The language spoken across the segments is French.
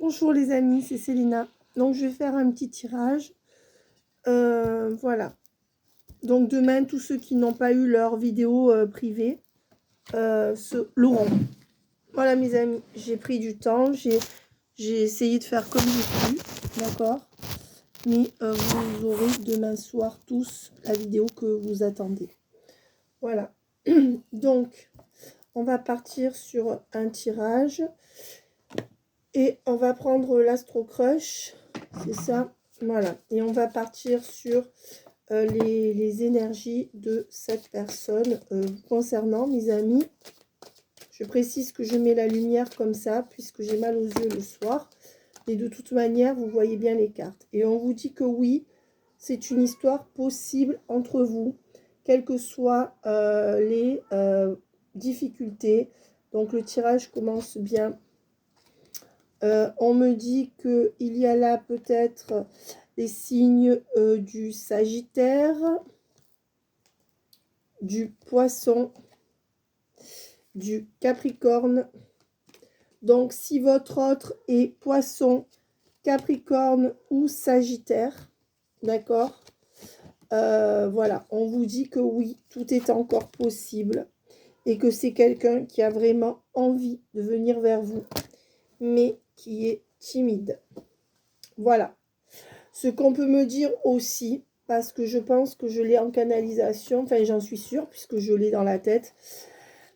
Bonjour les amis, c'est Célina. Donc je vais faire un petit tirage. Voilà. Donc demain, tous ceux qui n'ont pas eu leur vidéo privée l'auront. Voilà mes amis, j'ai pris du temps, j'ai essayé de faire comme j'ai pu, d'accord. Mais vous aurez demain soir tous la vidéo que vous attendez. Voilà. Donc, on va partir sur un tirage. Et on va prendre l'Astro Crush, c'est ça, voilà. Et on va partir sur les énergies de cette personne concernant mes amis. Je précise que je mets la lumière comme ça, puisque j'ai mal aux yeux le soir. Et de toute manière, vous voyez bien les cartes. Et on vous dit que oui, c'est une histoire possible entre vous, quelles que soient les difficultés. Donc le tirage commence bien. On me dit qu'il y a là peut-être des signes du Sagittaire, du Poisson, du Capricorne. Donc, si votre autre est Poisson, Capricorne ou Sagittaire, d'accord, voilà, on vous dit que oui, tout est encore possible et que c'est quelqu'un qui a vraiment envie de venir vers vous, mais qui est timide. Voilà. Ce qu'on peut me dire aussi, parce que je pense que je l'ai en canalisation, enfin j'en suis sûre puisque je l'ai dans la tête,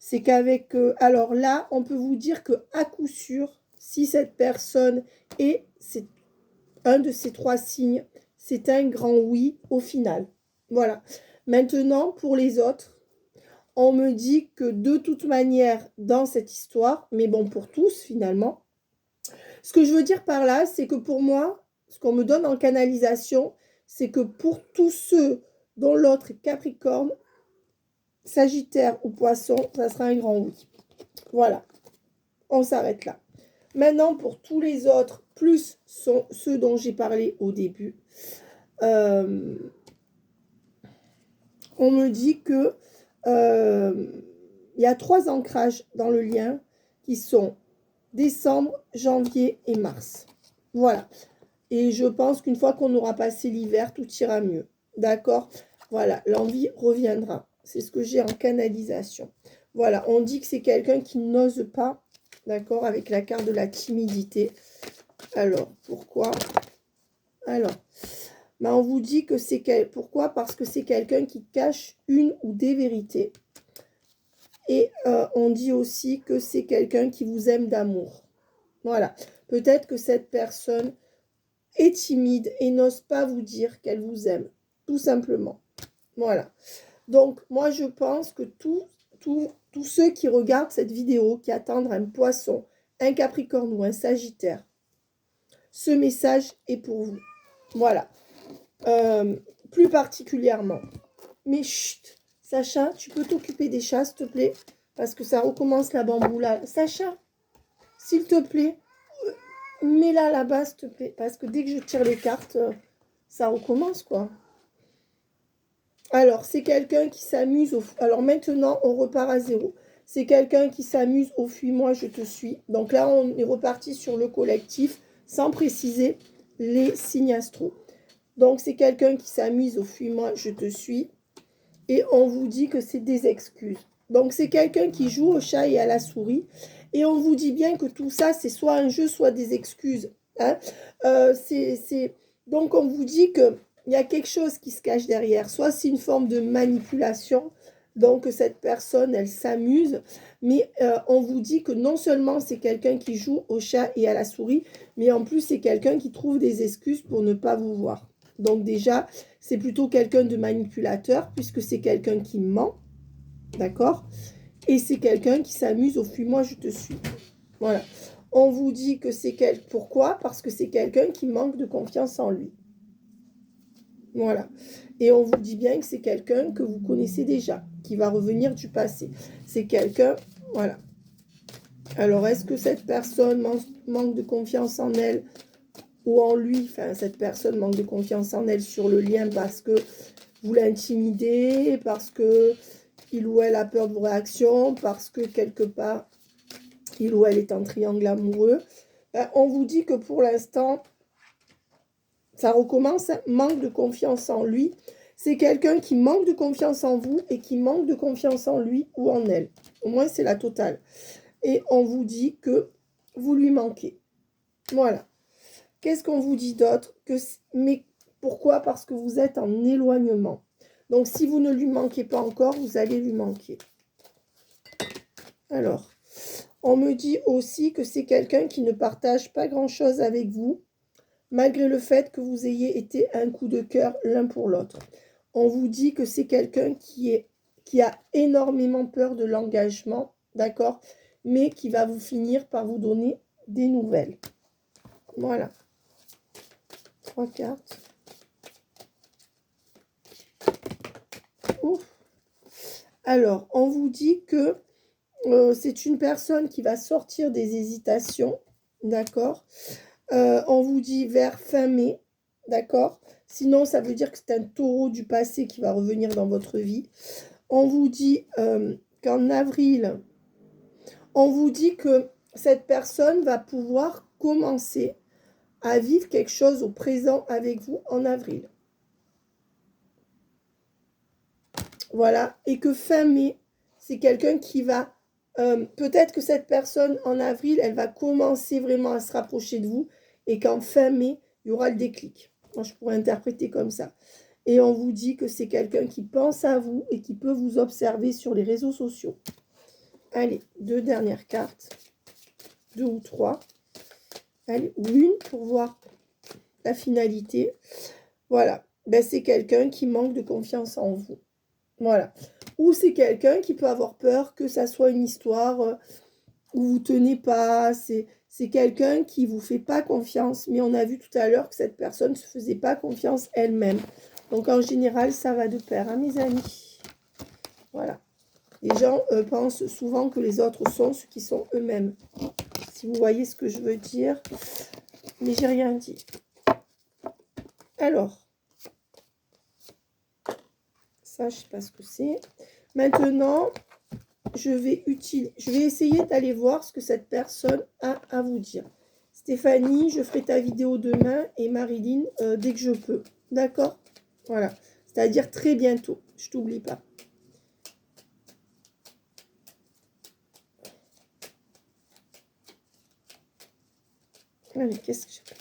c'est qu'avec... alors là, on peut vous dire que à coup sûr, si cette personne est un de ces trois signes, c'est un grand oui au final. Voilà. Maintenant, pour les autres, on me dit que de toute manière, dans cette histoire, mais bon, pour tous finalement, ce que je veux dire par là, c'est que pour moi, ce qu'on me donne en canalisation, c'est que pour tous ceux dont l'autre est Capricorne, Sagittaire ou Poisson, ça sera un grand oui. Voilà, on s'arrête là. Maintenant, pour tous les autres, plus sont ceux dont j'ai parlé au début, on me dit que il y a 3 ancrages dans le lien qui sont décembre, janvier et mars. Voilà. Et je pense qu'une fois qu'on aura passé l'hiver, tout ira mieux. D'accord? Voilà, l'envie reviendra. C'est ce que j'ai en canalisation. Voilà, on dit que c'est quelqu'un qui n'ose pas, d'accord, avec la carte de la timidité. Alors, pourquoi? Alors, ben on vous dit que c'est... Pourquoi? Parce que c'est quelqu'un qui cache une ou des vérités. Et on dit aussi que c'est quelqu'un qui vous aime d'amour. Voilà, peut-être que cette personne est timide et n'ose pas vous dire qu'elle vous aime, tout simplement. Voilà. Donc, moi, je pense que tous ceux qui regardent cette vidéo, qui attendent un Poisson, un Capricorne ou un Sagittaire, ce message est pour vous. Voilà. Plus particulièrement. Mais chut, Sacha, tu peux t'occuper des chats, s'il te plaît, parce que ça recommence la bamboula. Sacha, s'il te plaît, mets-la là-bas, s'il te plaît, parce que dès que je tire les cartes, ça recommence, quoi. Alors, c'est quelqu'un qui s'amuse au... Alors, maintenant, on repart à zéro. C'est quelqu'un qui s'amuse au fuis-moi, je te suis. Donc là, on est reparti sur le collectif, sans préciser les signes astro. Donc, c'est quelqu'un qui s'amuse au fuis-moi, je te suis. Et on vous dit que c'est des excuses. Donc, c'est quelqu'un qui joue au chat et à la souris. Et on vous dit bien que tout ça, c'est soit un jeu, soit des excuses. Hein. Donc, on vous dit qu'il y a quelque chose qui se cache derrière. Soit c'est une forme de manipulation. Donc, cette personne, elle s'amuse. Mais on vous dit que non seulement c'est quelqu'un qui joue au chat et à la souris, mais en plus, c'est quelqu'un qui trouve des excuses pour ne pas vous voir. Donc déjà, c'est plutôt quelqu'un de manipulateur, puisque c'est quelqu'un qui ment. D'accord? Et c'est quelqu'un qui s'amuse au fuis-moi, je te suis. Voilà. On vous dit que c'est quelqu'un... Pourquoi? Parce que c'est quelqu'un qui manque de confiance en lui. Voilà. Et on vous dit bien que c'est quelqu'un que vous connaissez déjà, qui va revenir du passé. C'est quelqu'un... Voilà. Alors, est-ce que cette personne manque de confiance en elle ou en lui? Enfin, cette personne manque de confiance en elle sur le lien parce que vous l'intimidez, parce que il ou elle a peur de vos réactions, parce que quelque part, il ou elle est en triangle amoureux. On vous dit que pour l'instant, ça recommence, manque de confiance en lui. C'est quelqu'un qui manque de confiance en vous et qui manque de confiance en lui ou en elle. Au moins, c'est la totale. Et on vous dit que vous lui manquez. Voilà. Qu'est-ce qu'on vous dit d'autre? Mais pourquoi? Parce que vous êtes en éloignement. Donc, si vous ne lui manquez pas encore, vous allez lui manquer. Alors, on me dit aussi que c'est quelqu'un qui ne partage pas grand-chose avec vous, malgré le fait que vous ayez été un coup de cœur l'un pour l'autre. On vous dit que c'est quelqu'un qui a énormément peur de l'engagement, d'accord? Mais qui va vous finir par vous donner des nouvelles. Voilà. 3 cartes. Ouf. Alors, on vous dit que c'est une personne qui va sortir des hésitations, d'accord? On vous dit vers fin mai, d'accord? Sinon, ça veut dire que c'est un taureau du passé qui va revenir dans votre vie. On vous dit qu'en avril, on vous dit que cette personne va pouvoir commencer à vivre quelque chose au présent avec vous en avril. Voilà, et que fin mai, c'est quelqu'un qui va... peut-être que cette personne, en avril, elle va commencer vraiment à se rapprocher de vous, et qu'en fin mai, il y aura le déclic. Moi, je pourrais interpréter comme ça. Et on vous dit que c'est quelqu'un qui pense à vous et qui peut vous observer sur les réseaux sociaux. Allez, 2 dernières cartes. 2 ou 3. Allez, ou une pour voir la finalité. Voilà, ben, c'est quelqu'un qui manque de confiance en vous. Voilà. Ou c'est quelqu'un qui peut avoir peur que ça soit une histoire où vous ne tenez pas. C'est quelqu'un qui ne vous fait pas confiance. Mais on a vu tout à l'heure que cette personne ne se faisait pas confiance elle-même. Donc en général, ça va de pair, hein, mes amis. Voilà. Les gens pensent souvent que les autres sont ce qu'ils sont eux-mêmes. Si vous voyez ce que je veux dire. Mais j'ai rien dit. Alors. Ça, je ne sais pas ce que c'est. Maintenant, je vais essayer d'aller voir ce que cette personne a à vous dire. Stéphanie, je ferai ta vidéo demain et Marilyn, dès que je peux. D'accord? Voilà. C'est-à-dire très bientôt. Je t'oublie pas. Allez, qu'est-ce que j'ai fait?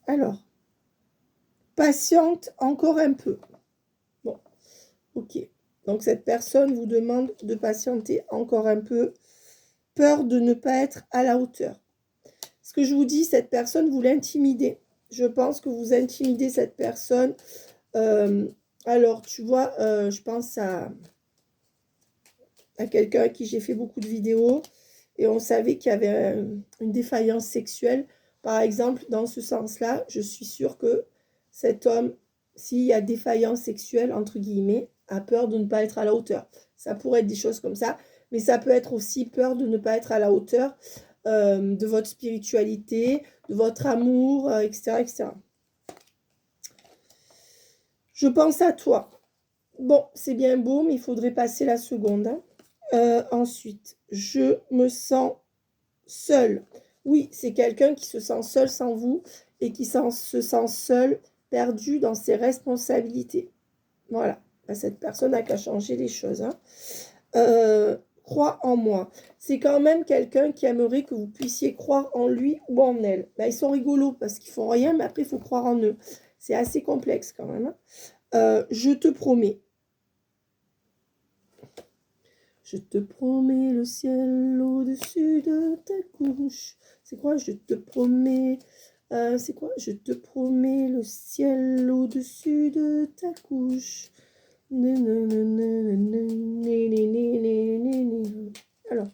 Alors, patiente encore un peu. Bon, ok. Donc, cette personne vous demande de patienter encore un peu. Peur de ne pas être à la hauteur. Ce que je vous dis, cette personne, vous l'intimidez. Je pense que vous intimidez cette personne. Alors, tu vois, je pense à quelqu'un à qui j'ai fait beaucoup de vidéos. Et on savait qu'il y avait une défaillance sexuelle. Par exemple, dans ce sens-là, je suis sûre que cet homme, s'il y a défaillance sexuelle, entre guillemets, a peur de ne pas être à la hauteur. Ça pourrait être des choses comme ça. Mais ça peut être aussi peur de ne pas être à la hauteur de votre spiritualité, de votre amour, etc., etc. Je pense à toi. Bon, c'est bien beau, mais il faudrait passer la seconde. Hein. Ensuite, je me sens seule. Oui, c'est quelqu'un qui se sent seul sans vous et qui se sent seul, perdu dans ses responsabilités. Voilà. Cette personne n'a qu'à changer les choses. Hein. Crois en moi. C'est quand même quelqu'un qui aimerait que vous puissiez croire en lui ou en elle. Ils sont rigolos parce qu'ils font rien, mais après, il faut croire en eux. C'est assez complexe quand même. Hein. Je te promets. Je te promets le ciel au-dessus de ta couche. C'est quoi? Je te promets... c'est quoi? Je te promets le ciel au-dessus de ta couche. Alors,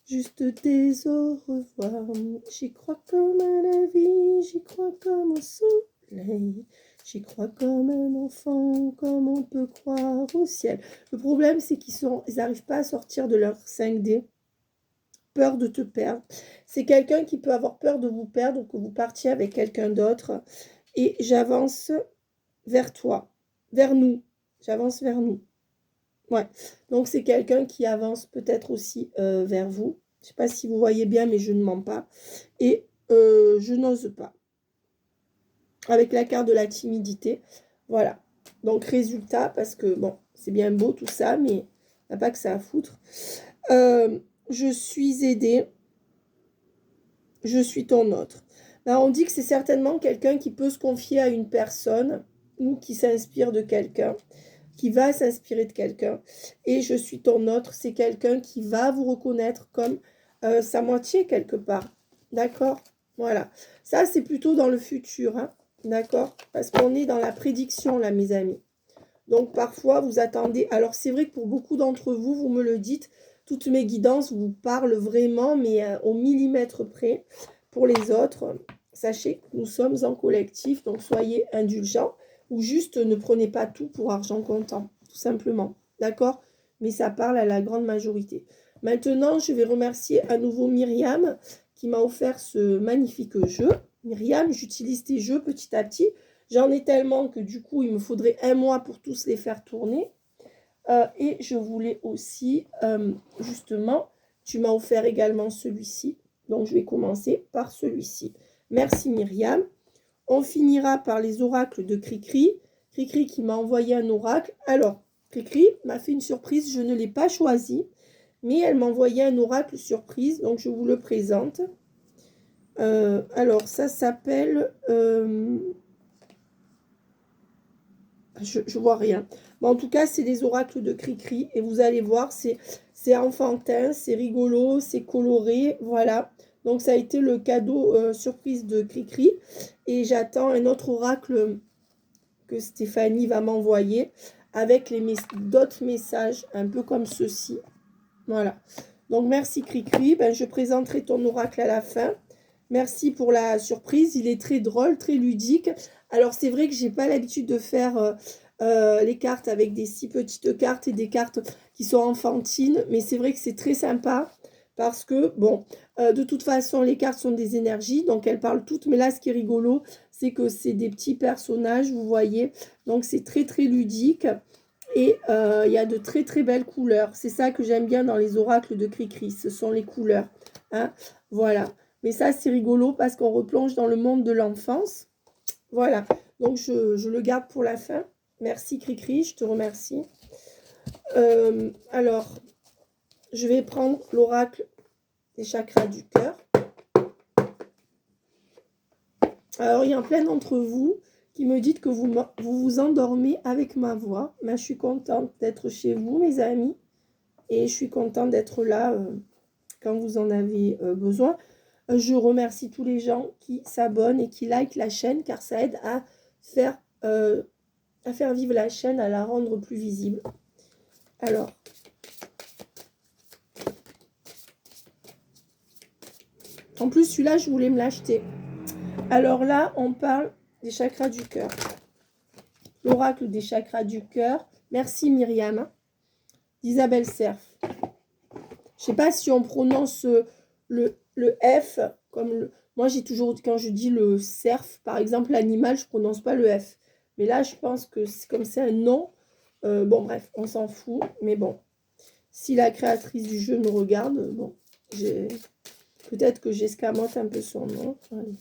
juste des au revoir. J'y crois comme à la vie, j'y crois comme au soleil. J'y crois comme un enfant, comme on peut croire au ciel. Le problème, c'est qu'ils n'arrivent pas à sortir de leur 5D. Peur de te perdre. C'est quelqu'un qui peut avoir peur de vous perdre ou que vous partiez avec quelqu'un d'autre. Et j'avance vers toi, vers nous. J'avance vers nous. Ouais. Donc, c'est quelqu'un qui avance peut-être aussi vers vous. Je ne sais pas si vous voyez bien, mais je ne mens pas. Et je n'ose pas. Avec la carte de la timidité. Voilà. Donc, résultat, parce que, bon, c'est bien beau tout ça, mais il n'y a pas que ça à foutre. Je suis aidée. Je suis ton autre. Là, on dit que c'est certainement quelqu'un qui peut se confier à une personne ou qui s'inspire de quelqu'un, qui va s'inspirer de quelqu'un. Et je suis ton autre, c'est quelqu'un qui va vous reconnaître comme sa moitié quelque part. D'accord? Voilà. Ça, c'est plutôt dans le futur. Hein? D'accord? Parce qu'on est dans la prédiction, là, mes amis. Donc, parfois, vous attendez. Alors, c'est vrai que pour beaucoup d'entre vous, vous me le dites, toutes mes guidances vous parlent vraiment, mais au millimètre près. Pour les autres, sachez que nous sommes en collectif, donc soyez indulgents ou juste ne prenez pas tout pour argent comptant, tout simplement. D'accord? Mais ça parle à la grande majorité. Maintenant, je vais remercier à nouveau Myriam qui m'a offert ce magnifique jeu. Myriam, j'utilise tes jeux petit à petit. J'en ai tellement que du coup, il me faudrait un mois pour tous les faire tourner. Et je voulais aussi, justement, tu m'as offert également celui-ci. Donc, je vais commencer par celui-ci. Merci Myriam. On finira par les oracles de Cricri. Cricri qui m'a envoyé un oracle. Alors, Cricri m'a fait une surprise. Je ne l'ai pas choisi, mais elle m'a envoyé un oracle surprise. Donc, je vous le présente. Alors, ça s'appelle... je vois rien. Mais en tout cas, c'est les oracles de Cricri. Et vous allez voir, c'est enfantin, c'est rigolo, c'est coloré. Voilà. Donc, ça a été le cadeau surprise de Cricri. Et j'attends un autre oracle que Stéphanie va m'envoyer avec d'autres messages, un peu comme ceci. Voilà. Donc, merci Cricri. Ben, je présenterai ton oracle à la fin. Merci pour la surprise. Il est très drôle, très ludique. Alors, c'est vrai que je n'ai pas l'habitude de faire les cartes avec des si petites cartes et des cartes qui sont enfantines. Mais c'est vrai que c'est très sympa parce que, bon, de toute façon, les cartes sont des énergies. Donc, elles parlent toutes. Mais là, ce qui est rigolo, c'est que c'est des petits personnages, vous voyez. Donc, c'est très, très ludique. Et il y a de très, très belles couleurs. C'est ça que j'aime bien dans les oracles de Cricri. Ce sont les couleurs. Hein, voilà. Mais ça, c'est rigolo parce qu'on replonge dans le monde de l'enfance. Voilà. Donc, je le garde pour la fin. Merci, Cricri. Je te remercie. Alors, je vais prendre l'oracle des chakras du cœur. Alors, il y a plein d'entre vous qui me dites que vous vous endormez avec ma voix. Mais je suis contente d'être chez vous, mes amis. Et je suis contente d'être là quand vous en avez besoin. Je remercie tous les gens qui s'abonnent et qui likent la chaîne car ça aide à faire vivre la chaîne, à la rendre plus visible. Alors, en plus celui-là, je voulais me l'acheter. Alors là, on parle des chakras du cœur. L'oracle des chakras du cœur. Merci Myriam. D'Isabelle Cerf. Je ne sais pas si on prononce le F comme le... Moi, j'ai toujours, quand je dis le cerf, par exemple, l'animal, je ne prononce pas le F. Mais là, je pense que c'est comme c'est un nom. Bon, bref, on s'en fout. Mais bon, si la créatrice du jeu nous regarde, bon, peut-être que j'escamote un peu son nom. Allez.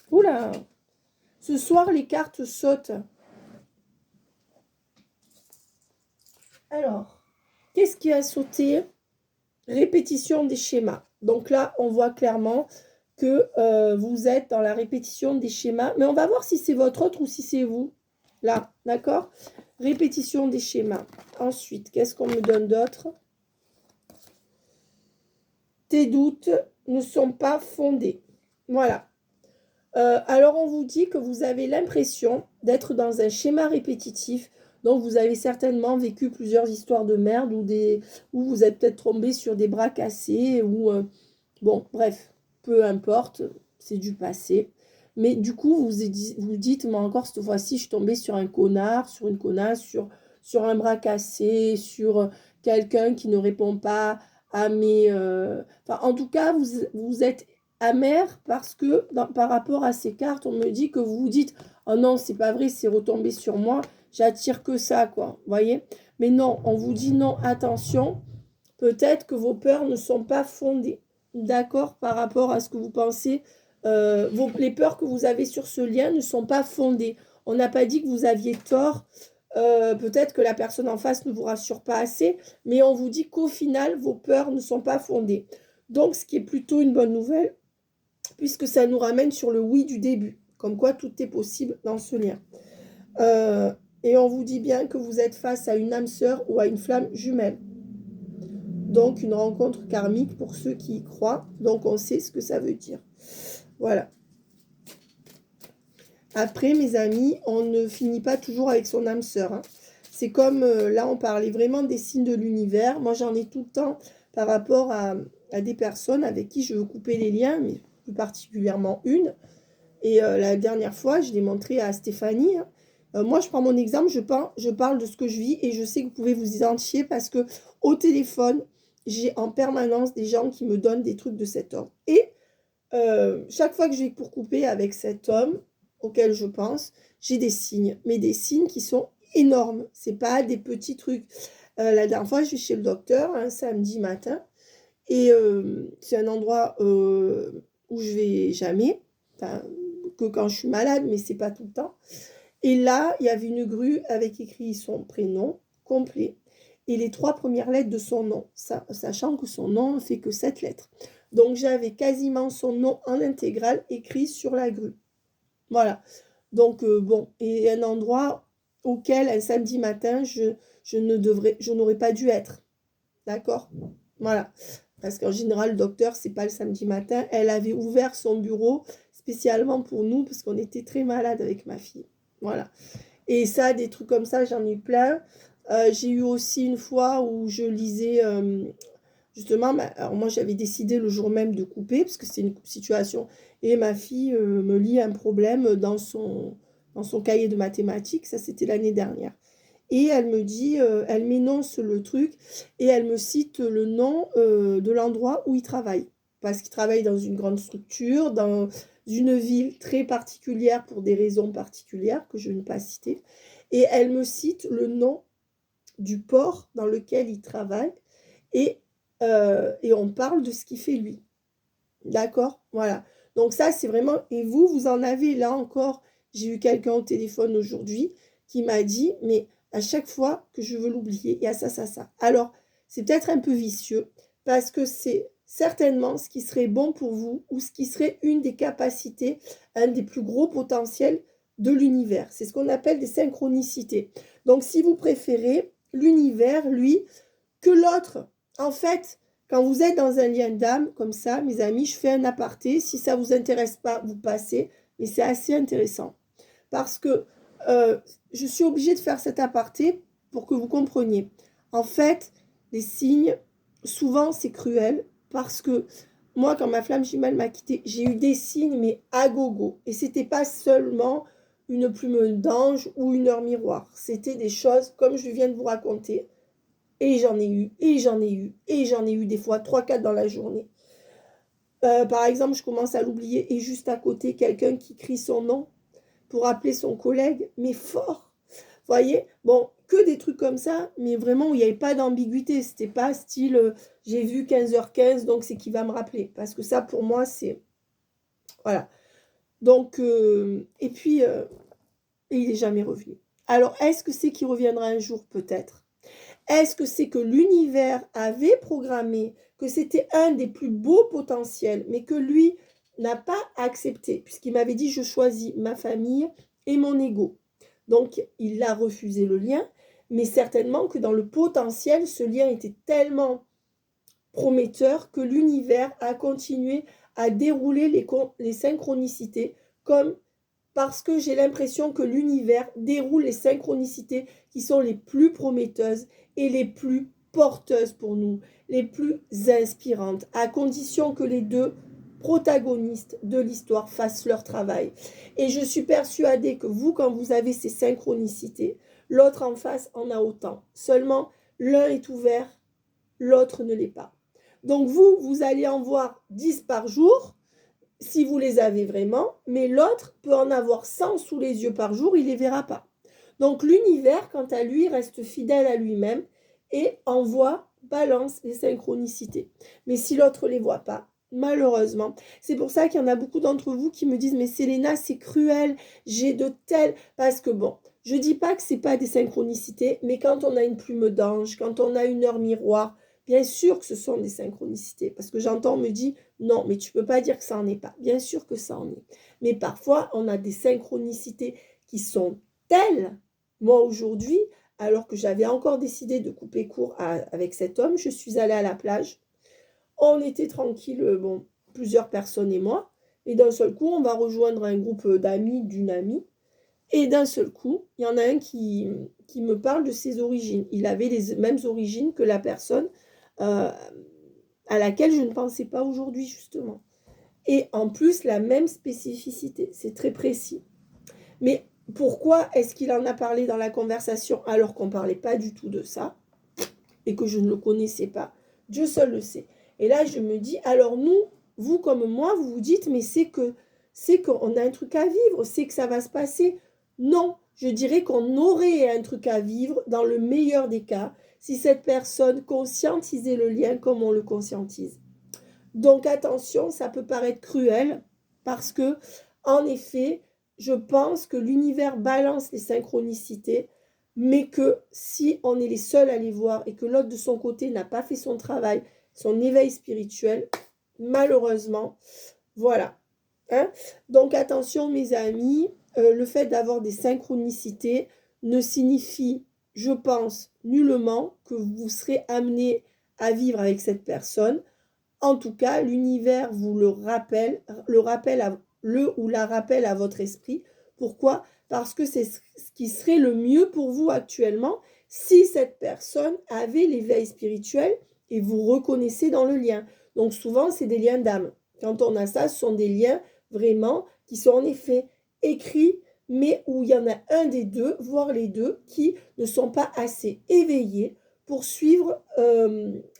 Oula! Ce soir, les cartes sautent. Alors, qu'est-ce qui a sauté? Répétition des schémas. Donc là, on voit clairement que vous êtes dans la répétition des schémas. Mais on va voir si c'est votre autre ou si c'est vous. Là, d'accord? Répétition des schémas. Ensuite, qu'est-ce qu'on me donne d'autre? Tes doutes ne sont pas fondés. Voilà. Alors, on vous dit que vous avez l'impression d'être dans un schéma répétitif. Donc, vous avez certainement vécu plusieurs histoires de merde où vous êtes peut-être tombé sur des bras cassés ou... bon, bref, peu importe, c'est du passé. Mais du coup, vous dites, mais encore cette fois-ci, je suis tombée sur un connard, sur une connasse, sur un bras cassé, sur quelqu'un qui ne répond pas à mes... Enfin, en tout cas, vous êtes amer parce que par rapport à ces cartes, on me dit que vous vous dites, oh non, c'est pas vrai, c'est retombé sur moi. j'attire que ça, quoi. Vous voyez? Mais non, on vous dit non, attention, peut-être que vos peurs ne sont pas fondées, d'accord, par rapport à ce que vous pensez. Les peurs que vous avez sur ce lien ne sont pas fondées. On n'a pas dit que vous aviez tort. Peut-être que la personne en face ne vous rassure pas assez, mais on vous dit qu'au final, vos peurs ne sont pas fondées. Donc, ce qui est plutôt une bonne nouvelle, puisque ça nous ramène sur le oui du début, comme quoi tout est possible dans ce lien. Et on vous dit bien que vous êtes face à une âme sœur ou à une flamme jumelle. Donc, une rencontre karmique pour ceux qui y croient. Donc, on sait ce que ça veut dire. Voilà. Après, mes amis, on ne finit pas toujours avec son âme sœur. Hein. C'est comme, là, on parlait vraiment des signes de l'univers. Moi, j'en ai tout le temps par rapport à des personnes avec qui je veux couper les liens, mais plus particulièrement une. Et la dernière fois, je l'ai montré à Stéphanie. Hein. Moi, je prends mon exemple, je parle de ce que je vis et je sais que vous pouvez vous identifier parce que au téléphone, j'ai en permanence des gens qui me donnent des trucs de cet ordre. Et chaque fois que je vais pour couper avec cet homme auquel je pense, j'ai des signes, mais des signes qui sont énormes. C'est pas des petits trucs. La dernière fois, je vais chez le docteur un samedi matin et c'est un endroit où je vais jamais, enfin, que quand je suis malade, mais c'est pas tout le temps. Et là, il y avait une grue avec écrit son prénom complet et les 3 premières lettres de son nom, sachant que son nom ne fait que 7 lettres. Donc, j'avais quasiment son nom en intégral écrit sur la grue. Voilà. Donc, bon, et un endroit auquel, un samedi matin, je n'aurais pas dû être. D'accord? Voilà. Parce qu'en général, le docteur, c'est pas le samedi matin. Elle avait ouvert son bureau spécialement pour nous parce qu'on était très malade avec ma fille. Voilà. Et ça, des trucs comme ça, j'en ai plein. J'ai eu aussi une fois où je lisais, justement, alors moi j'avais décidé le jour même de couper parce que c'est une situation. Et ma fille me lit un problème dans son cahier de mathématiques. Ça, c'était l'année dernière. Et elle me dit, elle m'énonce le truc et elle me cite le nom de l'endroit où il travaille. Parce qu'il travaille dans une grande structure, dans une ville très particulière pour des raisons particulières que je ne vais pas citer. Et elle me cite le nom du port dans lequel il travaille et on parle de ce qu'il fait lui. D'accord? Voilà. Donc ça, c'est vraiment... Et vous en avez là encore. J'ai eu quelqu'un au téléphone aujourd'hui qui m'a dit, mais à chaque fois que je veux l'oublier, il y a ça, ça, ça. Alors, c'est peut-être un peu vicieux parce que c'est certainement ce qui serait bon pour vous ou ce qui serait une des capacités, un des plus gros potentiels de l'univers. C'est ce qu'on appelle des synchronicités. Donc, si vous préférez, l'univers, lui, que l'autre, en fait, quand vous êtes dans un lien d'âme, comme ça, mes amis, je fais un aparté. Si ça ne vous intéresse pas, vous passez. Mais c'est assez intéressant. Parce que je suis obligée de faire cet aparté pour que vous compreniez. En fait, les signes, souvent, c'est cruel. Parce que moi, quand ma flamme jumelle m'a quittée, j'ai eu des signes, mais à gogo. Et ce n'était pas seulement une plume d'ange ou une heure miroir. C'était des choses comme je viens de vous raconter. Et j'en ai eu, et j'en ai eu, et j'en ai eu des fois 3-4 dans la journée. Par exemple, je commence à l'oublier et juste à côté, quelqu'un qui crie son nom pour appeler son collègue, mais fort. Vous voyez? Bon, que des trucs comme ça, mais vraiment où il n'y avait pas d'ambiguïté. C'était pas style, j'ai vu 15h15, donc c'est qui va me rappeler. Parce que ça, pour moi, c'est... Voilà. Donc, et puis, et il n'est jamais revenu. Alors, est-ce que c'est qu'il reviendra un jour? Peut-être. Est-ce que c'est que l'univers avait programmé que c'était un des plus beaux potentiels, mais que lui n'a pas accepté, puisqu'il m'avait dit je choisis ma famille et mon ego. Donc il a refusé le lien, mais certainement que dans le potentiel, ce lien était tellement prometteur que l'univers a continué à dérouler les synchronicités comme parce que j'ai l'impression que l'univers déroule les synchronicités qui sont les plus prometteuses et les plus porteuses pour nous, les plus inspirantes, à condition que les deux protagonistes de l'histoire fassent leur travail. Et je suis persuadée que vous, quand vous avez ces synchronicités, l'autre en face en a autant. Seulement, l'un est ouvert, l'autre ne l'est pas. Donc vous allez en voir 10 par jour, si vous les avez vraiment, mais l'autre peut en avoir 100 sous les yeux par jour, il ne les verra pas. Donc l'univers, quant à lui, reste fidèle à lui-même et envoie, balance les synchronicités. Mais si l'autre ne les voit pas, malheureusement, c'est pour ça qu'il y en a beaucoup d'entre vous qui me disent « Mais Séléna, c'est cruel, j'ai de telles... » Parce que bon, je ne dis pas que ce n'est pas des synchronicités, mais quand on a une plume d'ange, quand on a une heure miroir, bien sûr que ce sont des synchronicités. Parce que j'entends, on me dit « Non, mais tu ne peux pas dire que ça n'en est pas. » Bien sûr que ça en est. Mais parfois, on a des synchronicités qui sont telles. Moi, aujourd'hui, alors que j'avais encore décidé de couper court avec cet homme, je suis allée à la plage. On était tranquille, bon, plusieurs personnes et moi. Et d'un seul coup, on va rejoindre un groupe d'amis, d'une amie. Et d'un seul coup, il y en a un qui me parle de ses origines. Il avait les mêmes origines que la personne à laquelle je ne pensais pas aujourd'hui, justement. Et en plus, la même spécificité. C'est très précis. Mais pourquoi est-ce qu'il en a parlé dans la conversation alors qu'on ne parlait pas du tout de ça et que je ne le connaissais pas? Dieu seul le sait. Et là, je me dis, alors nous, vous comme moi, vous vous dites, mais c'est qu'on a un truc à vivre, c'est que ça va se passer. Non, je dirais qu'on aurait un truc à vivre dans le meilleur des cas si cette personne conscientisait le lien comme on le conscientise. Donc attention, ça peut paraître cruel parce que, en effet, je pense que l'univers balance les synchronicités, mais que si on est les seuls à les voir et que l'autre de son côté n'a pas fait son travail, son éveil spirituel, malheureusement, voilà. Hein? Donc attention mes amis, le fait d'avoir des synchronicités ne signifie, je pense, nullement que vous serez amené à vivre avec cette personne. En tout cas, l'univers vous le rappelle ou la rappelle à votre esprit. Pourquoi? Parce que c'est ce qui serait le mieux pour vous actuellement si cette personne avait l'éveil spirituel et vous reconnaissez dans le lien. Donc souvent, c'est des liens d'âme. Quand on a ça, ce sont des liens vraiment qui sont en effet écrits, mais où il y en a un des deux, voire les deux, qui ne sont pas assez éveillés pour suivre,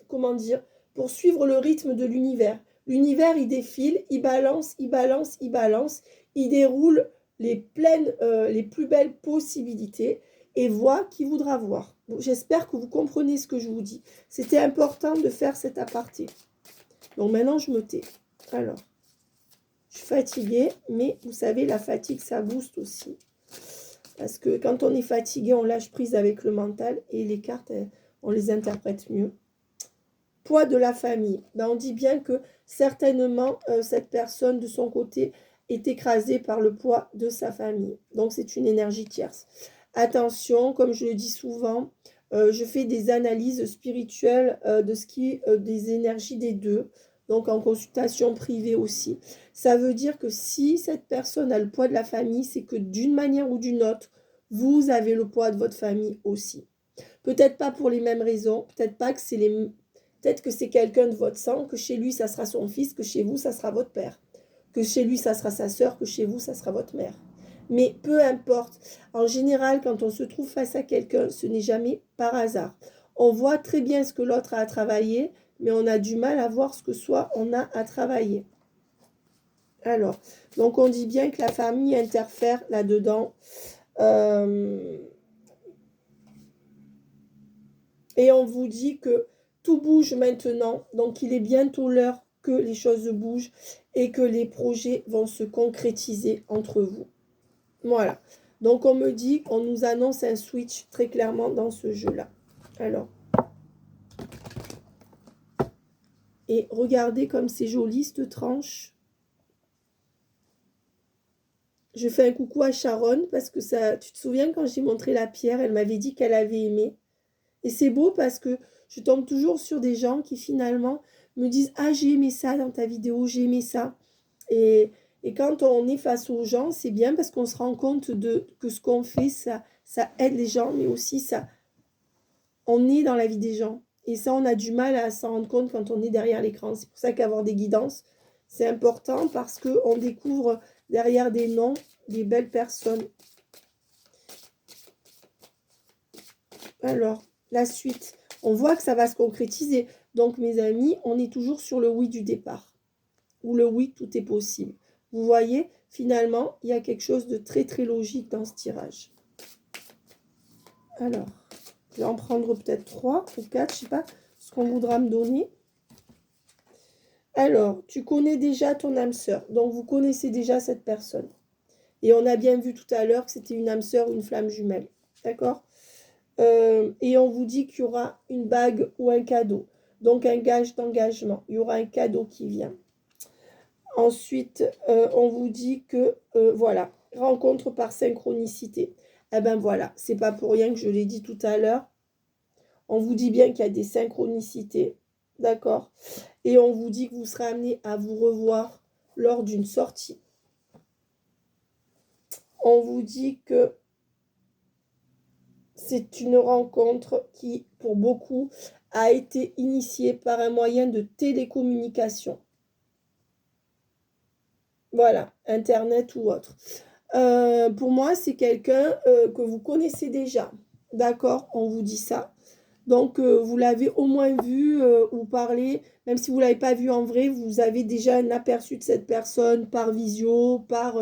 comment dire, pour suivre le rythme de l'univers. L'univers, il défile, il balance, il balance, il balance, il déroule les plus belles possibilités et voit qui voudra voir. Bon, j'espère que vous comprenez ce que je vous dis. C'était important de faire cet aparté. Donc maintenant, je me tais. Alors, je suis fatiguée, mais vous savez, la fatigue, ça booste aussi. Parce que quand on est fatigué, on lâche prise avec le mental et les cartes, on les interprète mieux. Poids de la famille. Ben, on dit bien que certainement, cette personne, de son côté, est écrasée par le poids de sa famille. Donc, c'est une énergie tierce. Attention, comme je le dis souvent, je fais des analyses spirituelles de ce qui est des énergies des deux. Donc, en consultation privée aussi. Ça veut dire que si cette personne a le poids de la famille, c'est que d'une manière ou d'une autre, vous avez le poids de votre famille aussi. Peut-être pas pour les mêmes raisons, peut-être pas que c'est peut-être que c'est quelqu'un de votre sang, que chez lui, ça sera son fils, que chez vous, ça sera votre père. Que chez lui, ça sera sa sœur, que chez vous, ça sera votre mère. Mais peu importe. En général, quand on se trouve face à quelqu'un, ce n'est jamais par hasard. On voit très bien ce que l'autre a à travailler, mais on a du mal à voir ce que soit on a à travailler. Alors, donc on dit bien que la famille interfère là-dedans. Et on vous dit que tout bouge maintenant, donc il est bientôt l'heure que les choses bougent et que les projets vont se concrétiser entre vous. Voilà. Donc on me dit qu'on nous annonce un switch très clairement dans ce jeu-là. Alors. Et regardez comme c'est joli cette tranche. Je fais un coucou à Sharon parce que ça, tu te souviens quand j'ai montré la pierre, elle m'avait dit qu'elle avait aimé. Et c'est beau parce que je tombe toujours sur des gens qui finalement me disent « Ah, j'ai aimé ça dans ta vidéo, j'ai aimé ça. » Et quand on est face aux gens, c'est bien parce qu'on se rend compte que ce qu'on fait, ça aide les gens, mais aussi on est dans la vie des gens. Et ça, on a du mal à s'en rendre compte quand on est derrière l'écran. C'est pour ça qu'avoir des guidances, c'est important parce qu'on découvre derrière des noms des belles personnes. Alors, la suite. On voit que ça va se concrétiser. Donc, mes amis, on est toujours sur le oui du départ. Ou le oui, tout est possible. Vous voyez, finalement, il y a quelque chose de très, très logique dans ce tirage. Alors, je vais en prendre peut-être 3 ou 4, je sais pas ce qu'on voudra me donner. Alors, tu connais déjà ton âme sœur, donc vous connaissez déjà cette personne. Et on a bien vu tout à l'heure que c'était une âme sœur ou une flamme jumelle. D'accord? Et on vous dit qu'il y aura une bague ou un cadeau. Donc un gage d'engagement. Il y aura un cadeau qui vient. Ensuite, on vous dit que, voilà, rencontre par synchronicité. Eh ben voilà, c'est pas pour rien que je l'ai dit tout à l'heure. On vous dit bien qu'il y a des synchronicités. D'accord? Et on vous dit que vous serez amené à vous revoir lors d'une sortie. On vous dit que c'est une rencontre qui, pour beaucoup, a été initiée par un moyen de télécommunication. Voilà, Internet ou autre. Pour moi, c'est quelqu'un que vous connaissez déjà. D'accord? On vous dit ça. Donc, vous l'avez au moins vu ou parlé, même si vous ne l'avez pas vu en vrai, vous avez déjà un aperçu de cette personne par visio, par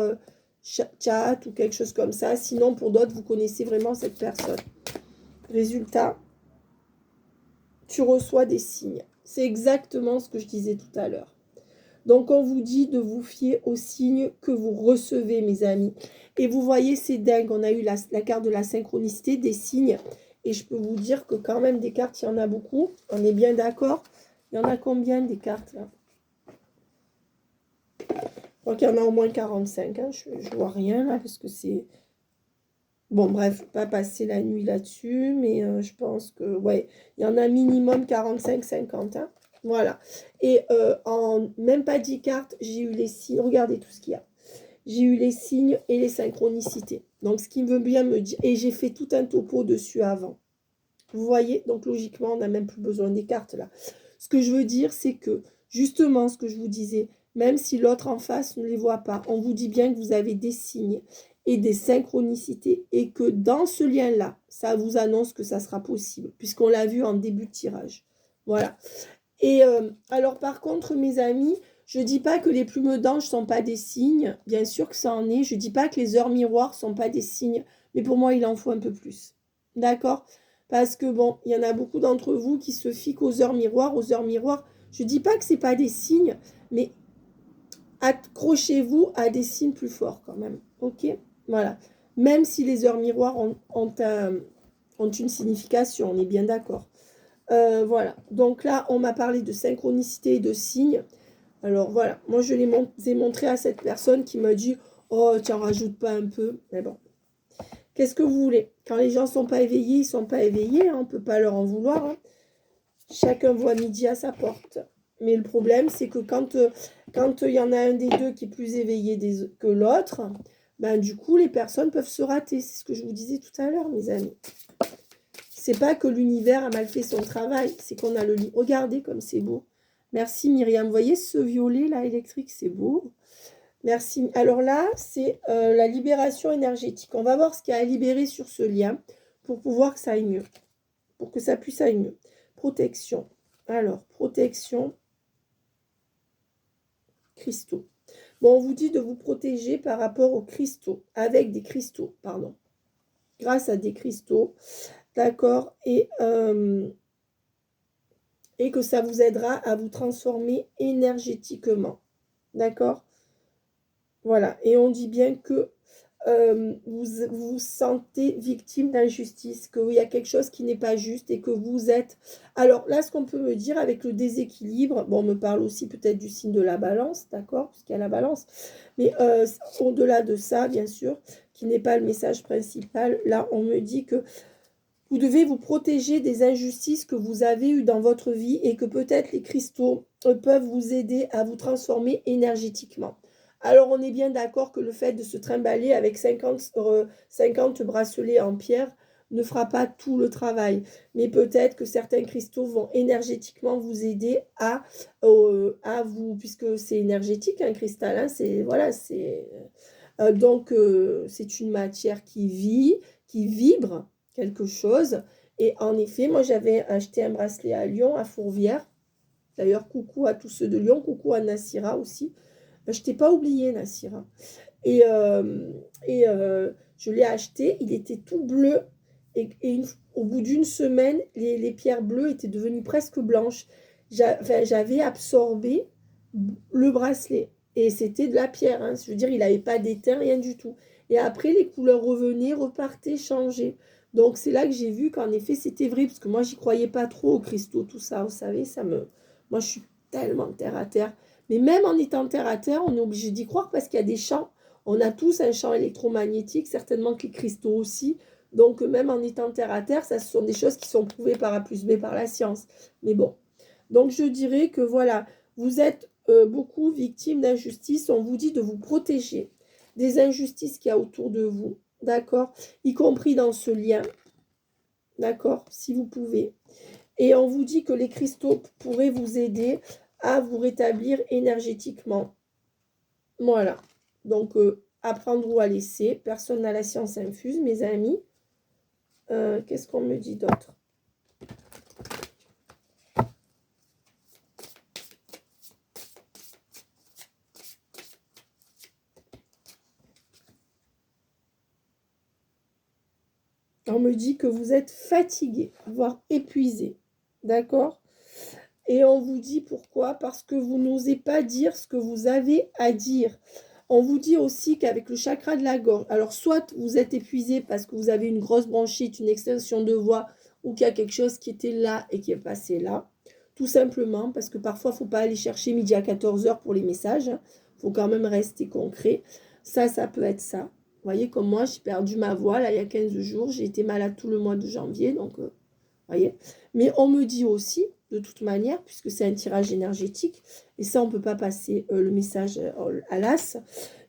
chat ou quelque chose comme ça. Sinon, pour d'autres, vous connaissez vraiment cette personne. Résultat, tu reçois des signes. C'est exactement ce que je disais tout à l'heure. Donc, on vous dit de vous fier aux signes que vous recevez, mes amis. Et vous voyez, c'est dingue. On a eu la carte de la synchronicité, des signes. Et je peux vous dire que quand même, des cartes, il y en a beaucoup. On est bien d'accord. Il y en a combien des cartes, là? Je crois qu'il y en a au moins 45. Hein. Je ne vois rien, là, parce que c'est... Bon, bref, pas passer la nuit là-dessus. Mais je pense que, ouais, il y en a minimum 45-50. Hein. Voilà. Et en même pas 10 cartes, j'ai eu les signes. Regardez tout ce qu'il y a. J'ai eu les signes et les synchronicités. Donc, ce qui veut bien me dire... Et j'ai fait tout un topo dessus avant. Vous voyez? Donc, logiquement, on n'a même plus besoin des cartes, là. Ce que je veux dire, c'est que, justement, ce que je vous disais, même si l'autre en face ne les voit pas, on vous dit bien que vous avez des signes et des synchronicités et que dans ce lien-là, ça vous annonce que ça sera possible, puisqu'on l'a vu en début de tirage. Voilà. Et alors, par contre, mes amis... Je ne dis pas que les plumes d'ange ne sont pas des signes, bien sûr que ça en est. Je ne dis pas que les heures miroirs ne sont pas des signes, mais pour moi, il en faut un peu plus. D'accord? Parce que bon, il y en a beaucoup d'entre vous qui se fient qu'aux heures miroirs. Aux heures miroirs, je ne dis pas que ce n'est pas des signes, mais accrochez-vous à des signes plus forts quand même. Ok? Voilà. Même si les heures miroirs ont une signification, on est bien d'accord. Voilà. Donc là, on m'a parlé de synchronicité et de signes. Alors voilà, moi je les ai montrés à cette personne qui m'a dit « Oh, tu n'en rajoutes pas un peu ?» Mais bon, qu'est-ce que vous voulez? Quand les gens ne sont pas éveillés, ils ne sont pas éveillés. Hein, on ne peut pas leur en vouloir. Hein. Chacun voit midi à sa porte. Mais le problème, c'est que quand il y en a un des deux qui est plus éveillé que l'autre, ben, du coup, les personnes peuvent se rater. C'est ce que je vous disais tout à l'heure, mes amis. C'est pas que l'univers a mal fait son travail, c'est qu'on a le lit. Regardez comme c'est beau. Merci Myriam. Vous voyez ce violet là électrique, c'est beau. Merci. Alors là, c'est la libération énergétique. On va voir ce qu'il y a à libérer sur ce lien pour pouvoir que ça aille mieux. Pour que ça puisse aller mieux. Protection. Alors, protection. Cristaux. Bon, on vous dit de vous protéger par rapport aux cristaux. Avec des cristaux, pardon. Grâce à des cristaux. D'accord. Et que ça vous aidera à vous transformer énergétiquement. D'accord? Voilà. Et on dit bien que vous vous sentez victime d'injustice, qu'il y a quelque chose qui n'est pas juste et que vous êtes... Alors là, ce qu'on peut me dire avec le déséquilibre, bon, on me parle aussi peut-être du signe de la balance, d'accord? Parce qu'il y a la balance. Mais au-delà de ça, bien sûr, qui n'est pas le message principal, là, on me dit que vous devez vous protéger des injustices que vous avez eues dans votre vie et que peut-être les cristaux peuvent vous aider à vous transformer énergétiquement. Alors, on est bien d'accord que le fait de se trimballer avec 50 bracelets en pierre ne fera pas tout le travail. Mais peut-être que certains cristaux vont énergétiquement vous aider à vous, puisque c'est énergétique, un cristal, hein, c'est, voilà, donc, c'est une matière qui vit, qui vibre, quelque chose. Et en effet, moi, j'avais acheté un bracelet à Lyon, à Fourvière. D'ailleurs, coucou à tous ceux de Lyon, coucou à Nassira aussi. Je t'ai pas oublié, Nassira. Et je l'ai acheté, il était tout bleu. Au bout d'une semaine, les pierres bleues étaient devenues presque blanches. J'avais absorbé le bracelet. Et c'était de la pierre, hein. Je veux dire, il n'avait pas d'étain, rien du tout. Et après, les couleurs revenaient, repartaient, changeaient. Donc, c'est là que j'ai vu qu'en effet, c'était vrai. Parce que moi, j'y croyais pas trop aux cristaux, tout ça. Vous savez, moi, je suis tellement terre à terre. Mais même en étant terre à terre, on est obligé d'y croire parce qu'il y a des champs. On a tous un champ électromagnétique, certainement que les cristaux aussi. Donc, même en étant terre à terre, ça, ce sont des choses qui sont prouvées par A plus B par la science. Mais bon. Donc, je dirais que voilà, vous êtes beaucoup victime d'injustice. On vous dit de vous protéger des injustices qu'il y a autour de vous. D'accord? Y compris dans ce lien. D'accord? Si vous pouvez. Et on vous dit que les cristaux pourraient vous aider à vous rétablir énergétiquement. Voilà. Donc, apprendre ou à laisser. Personne n'a la science infuse, mes amis. Qu'est-ce qu'on me dit d'autre? On me dit que vous êtes fatigué, voire épuisé. D'accord? Et on vous dit pourquoi? Parce que vous n'osez pas dire ce que vous avez à dire. On vous dit aussi qu'avec le chakra de la gorge, alors soit vous êtes épuisé parce que vous avez une grosse bronchite, une extension de voix, ou qu'il y a quelque chose qui était là et qui est passé là. Tout simplement parce que parfois, il ne faut pas aller chercher midi à 14 heures pour les messages. Il faut quand même rester concret. Ça peut être ça. Vous voyez, comme moi, j'ai perdu ma voix là, il y a 15 jours. J'ai été malade tout le mois de janvier. Donc, voyez. Mais on me dit aussi, de toute manière, puisque c'est un tirage énergétique, et ça, on ne peut pas passer le message à l'as,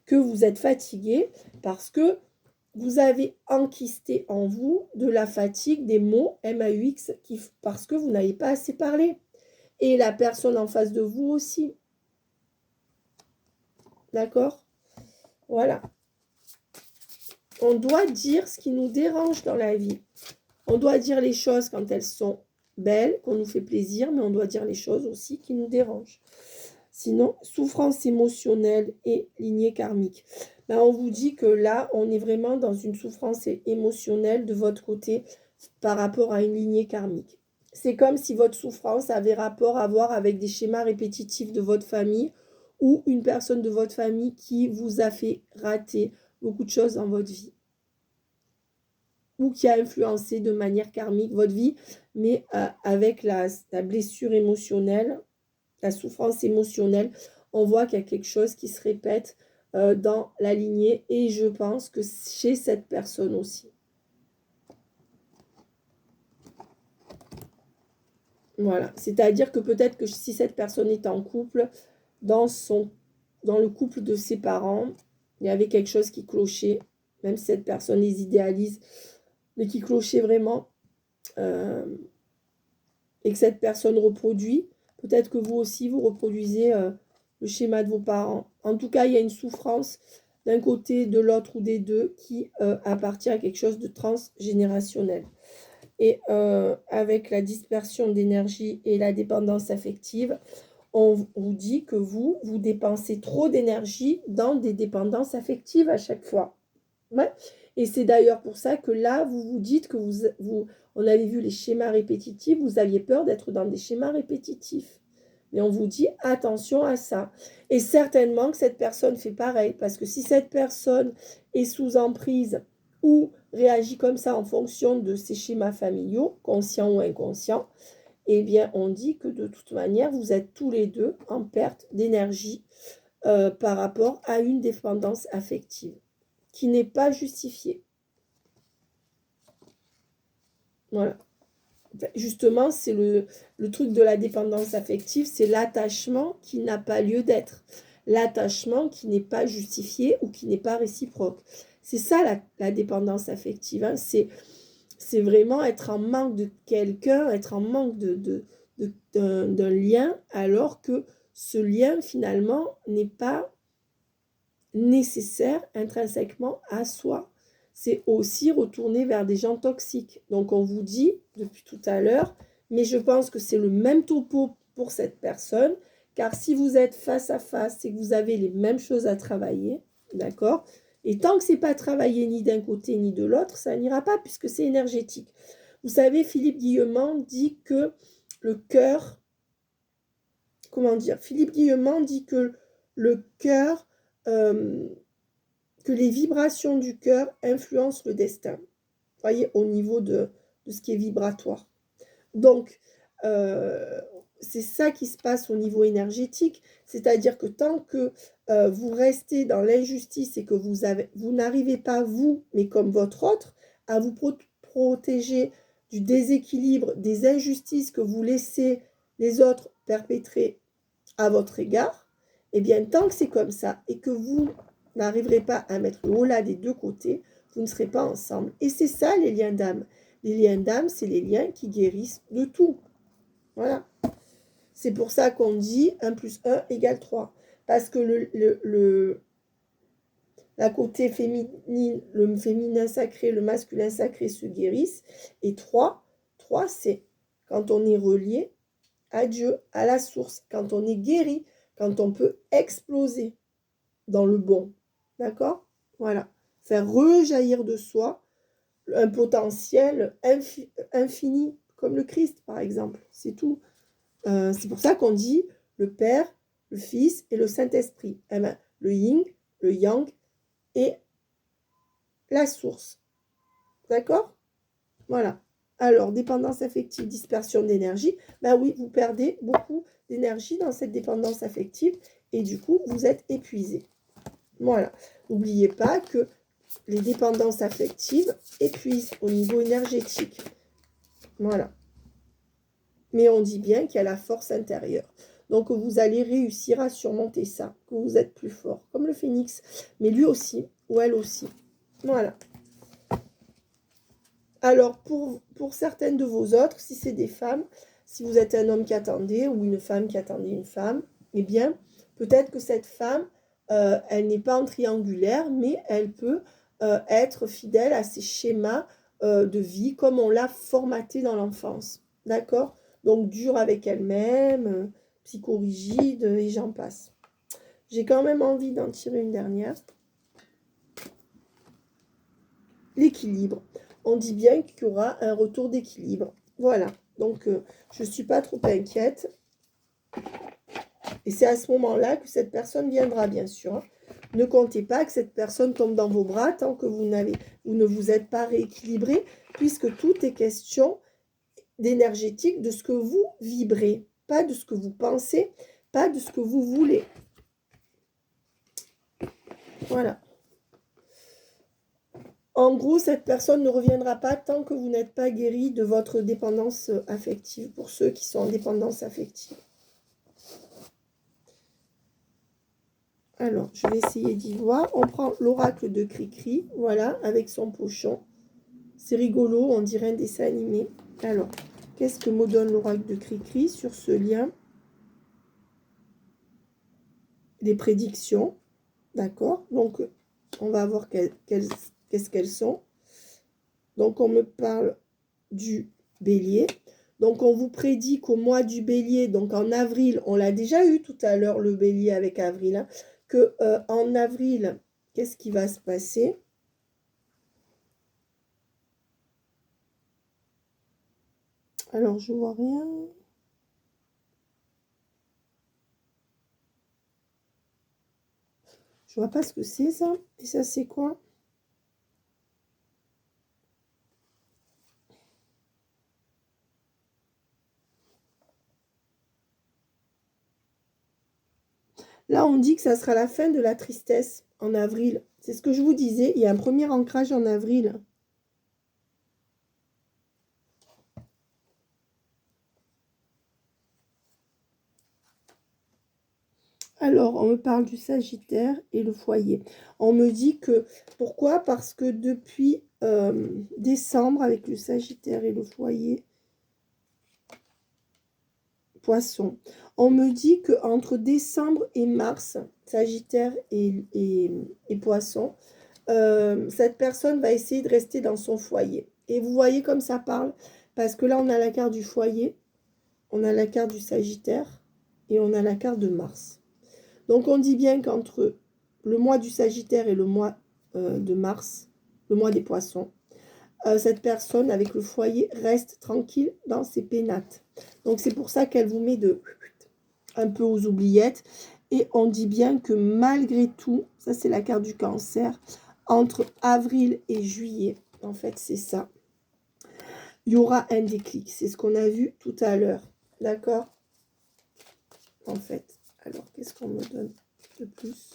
que vous êtes fatigué parce que vous avez enquisté en vous de la fatigue, des mots MAUX, parce que vous n'avez pas assez parlé. Et la personne en face de vous aussi. D'accord? Voilà. On doit dire ce qui nous dérange dans la vie. On doit dire les choses quand elles sont belles, qu'on nous fait plaisir, mais on doit dire les choses aussi qui nous dérangent. Sinon, souffrance émotionnelle et lignée karmique. Ben, on vous dit que là, on est vraiment dans une souffrance émotionnelle de votre côté par rapport à une lignée karmique. C'est comme si votre souffrance avait rapport à voir avec des schémas répétitifs de votre famille ou une personne de votre famille qui vous a fait rater beaucoup de choses dans votre vie ou qui a influencé de manière karmique votre vie, mais avec la blessure émotionnelle, la souffrance émotionnelle, on voit qu'il y a quelque chose qui se répète dans la lignée et je pense que chez cette personne aussi. Voilà, c'est-à-dire que peut-être que si cette personne est en couple, dans le couple de ses parents, il y avait quelque chose qui clochait, même si cette personne les idéalise, mais qui clochait vraiment, et que cette personne reproduit. Peut-être que vous aussi, vous reproduisez le schéma de vos parents. En tout cas, il y a une souffrance d'un côté, de l'autre ou des deux qui appartient à quelque chose de transgénérationnel. Et avec la dispersion d'énergie et la dépendance affective, on vous dit que vous dépensez trop d'énergie dans des dépendances affectives à chaque fois. Ouais. Et c'est d'ailleurs pour ça que là, vous vous dites que on avait vu les schémas répétitifs, vous aviez peur d'être dans des schémas répétitifs. Mais on vous dit attention à ça. Et certainement que cette personne fait pareil, parce que si cette personne est sous emprise ou réagit comme ça en fonction de ses schémas familiaux, conscients ou inconscients, eh bien, on dit que de toute manière, vous êtes tous les deux en perte d'énergie par rapport à une dépendance affective qui n'est pas justifiée. Voilà. Justement, c'est le truc de la dépendance affective, c'est l'attachement qui n'a pas lieu d'être. L'attachement qui n'est pas justifié ou qui n'est pas réciproque. C'est ça la dépendance affective. Hein. C'est vraiment être en manque de quelqu'un, être en manque d'un lien, alors que ce lien, finalement, n'est pas nécessaire intrinsèquement à soi. C'est aussi retourner vers des gens toxiques. Donc on vous dit depuis tout à l'heure, mais je pense que c'est le même topo pour cette personne, car si vous êtes face à face, c'est que vous avez les mêmes choses à travailler, d'accord? Et tant que c'est pas travaillé ni d'un côté ni de l'autre, ça n'ira pas puisque c'est énergétique. Vous savez, Philippe Guillemant dit que le cœur, comment dire, Philippe Guillemant dit que le cœur, que les vibrations du cœur influencent le destin. Vous voyez, au niveau de ce qui est vibratoire. Donc, c'est ça qui se passe au niveau énergétique, c'est-à-dire que tant que vous restez dans l'injustice et que vous n'arrivez pas, vous, mais comme votre autre, à vous protéger du déséquilibre, des injustices que vous laissez les autres perpétrer à votre égard, et bien tant que c'est comme ça et que vous n'arriverez pas à mettre le haut-là des deux côtés, vous ne serez pas ensemble. Et c'est ça les liens d'âme. Les liens d'âme, c'est les liens qui guérissent de tout. Voilà. C'est pour ça qu'on dit 1 plus 1 égale 3. Parce que la côté féminine, le féminin sacré, le masculin sacré se guérissent. Et 3, c'est quand on est relié à Dieu, à la source, quand on est guéri, quand on peut exploser dans le bon. D'accord? Voilà. Faire rejaillir de soi un potentiel infini, comme le Christ, par exemple. C'est tout. C'est pour ça qu'on dit le Père, le Fils et le Saint-Esprit. Eh ben, le yin, le yang et la source. D'accord? Voilà. Alors, dépendance affective, dispersion d'énergie. Ben oui, vous perdez beaucoup d'énergie dans cette dépendance affective et du coup, vous êtes épuisé. Voilà. N'oubliez pas que les dépendances affectives épuisent au niveau énergétique. Voilà. Mais on dit bien qu'il y a la force intérieure. Donc, vous allez réussir à surmonter ça, que vous êtes plus fort, comme le phénix. Mais lui aussi, ou elle aussi. Voilà. Alors, pour certaines de vos autres, si c'est des femmes, si vous êtes un homme qui attendait, ou une femme qui attendait une femme, eh bien, peut-être que cette femme, elle n'est pas en triangulaire, mais elle peut être fidèle à ses schémas de vie, comme on l'a formaté dans l'enfance. D'accord? Donc, dure avec elle-même, psychorigide, et j'en passe. J'ai quand même envie d'en tirer une dernière. L'équilibre. On dit bien qu'il y aura un retour d'équilibre. Voilà. Donc, je ne suis pas trop inquiète. Et c'est à ce moment-là que cette personne viendra, bien sûr. Hein. Ne comptez pas que cette personne tombe dans vos bras tant que vous ne vous êtes pas rééquilibré, puisque tout est question d'énergétique, de ce que vous vibrez, pas de ce que vous pensez, pas de ce que vous voulez. Voilà. En gros, cette personne ne reviendra pas tant que vous n'êtes pas guéri de votre dépendance affective, pour ceux qui sont en dépendance affective. Alors, je vais essayer d'y voir. On prend l'oracle de Cricri, voilà, avec son pochon. C'est rigolo, on dirait un dessin animé. Alors, qu'est-ce que me donne l'oracle de Cricri sur ce lien? Les prédictions, d'accord? Donc, on va voir qu'est-ce qu'elles sont. Donc, on me parle du bélier. Donc, on vous prédit qu'au mois du bélier, donc en avril, on l'a déjà eu tout à l'heure, le bélier avec avril, hein, que en avril, qu'est-ce qui va se passer? Alors, je vois rien. Je vois pas ce que c'est, ça. Et ça, c'est quoi? Là, on dit que ça sera la fin de la tristesse en avril. C'est ce que je vous disais. Il y a un premier ancrage en avril. Alors, on me parle du Sagittaire et le foyer. On me dit que... Pourquoi? Parce que depuis décembre, avec le Sagittaire et le foyer, Poisson, on me dit qu'entre décembre et mars, Sagittaire et Poisson, cette personne va essayer de rester dans son foyer. Et vous voyez comme ça parle, parce que là, on a la carte du foyer, on a la carte du Sagittaire et on a la carte de Mars. Donc, on dit bien qu'entre le mois du Sagittaire et le mois de mars, le mois des poissons. Cette personne avec le foyer reste tranquille dans ses pénates. Donc c'est pour ça qu'elle vous met un peu aux oubliettes. Et on dit bien que malgré tout, ça c'est la carte du cancer, entre avril et juillet, en fait c'est ça, il y aura un déclic. C'est ce qu'on a vu tout à l'heure. D'accord? En fait. Alors, qu'est-ce qu'on me donne de plus?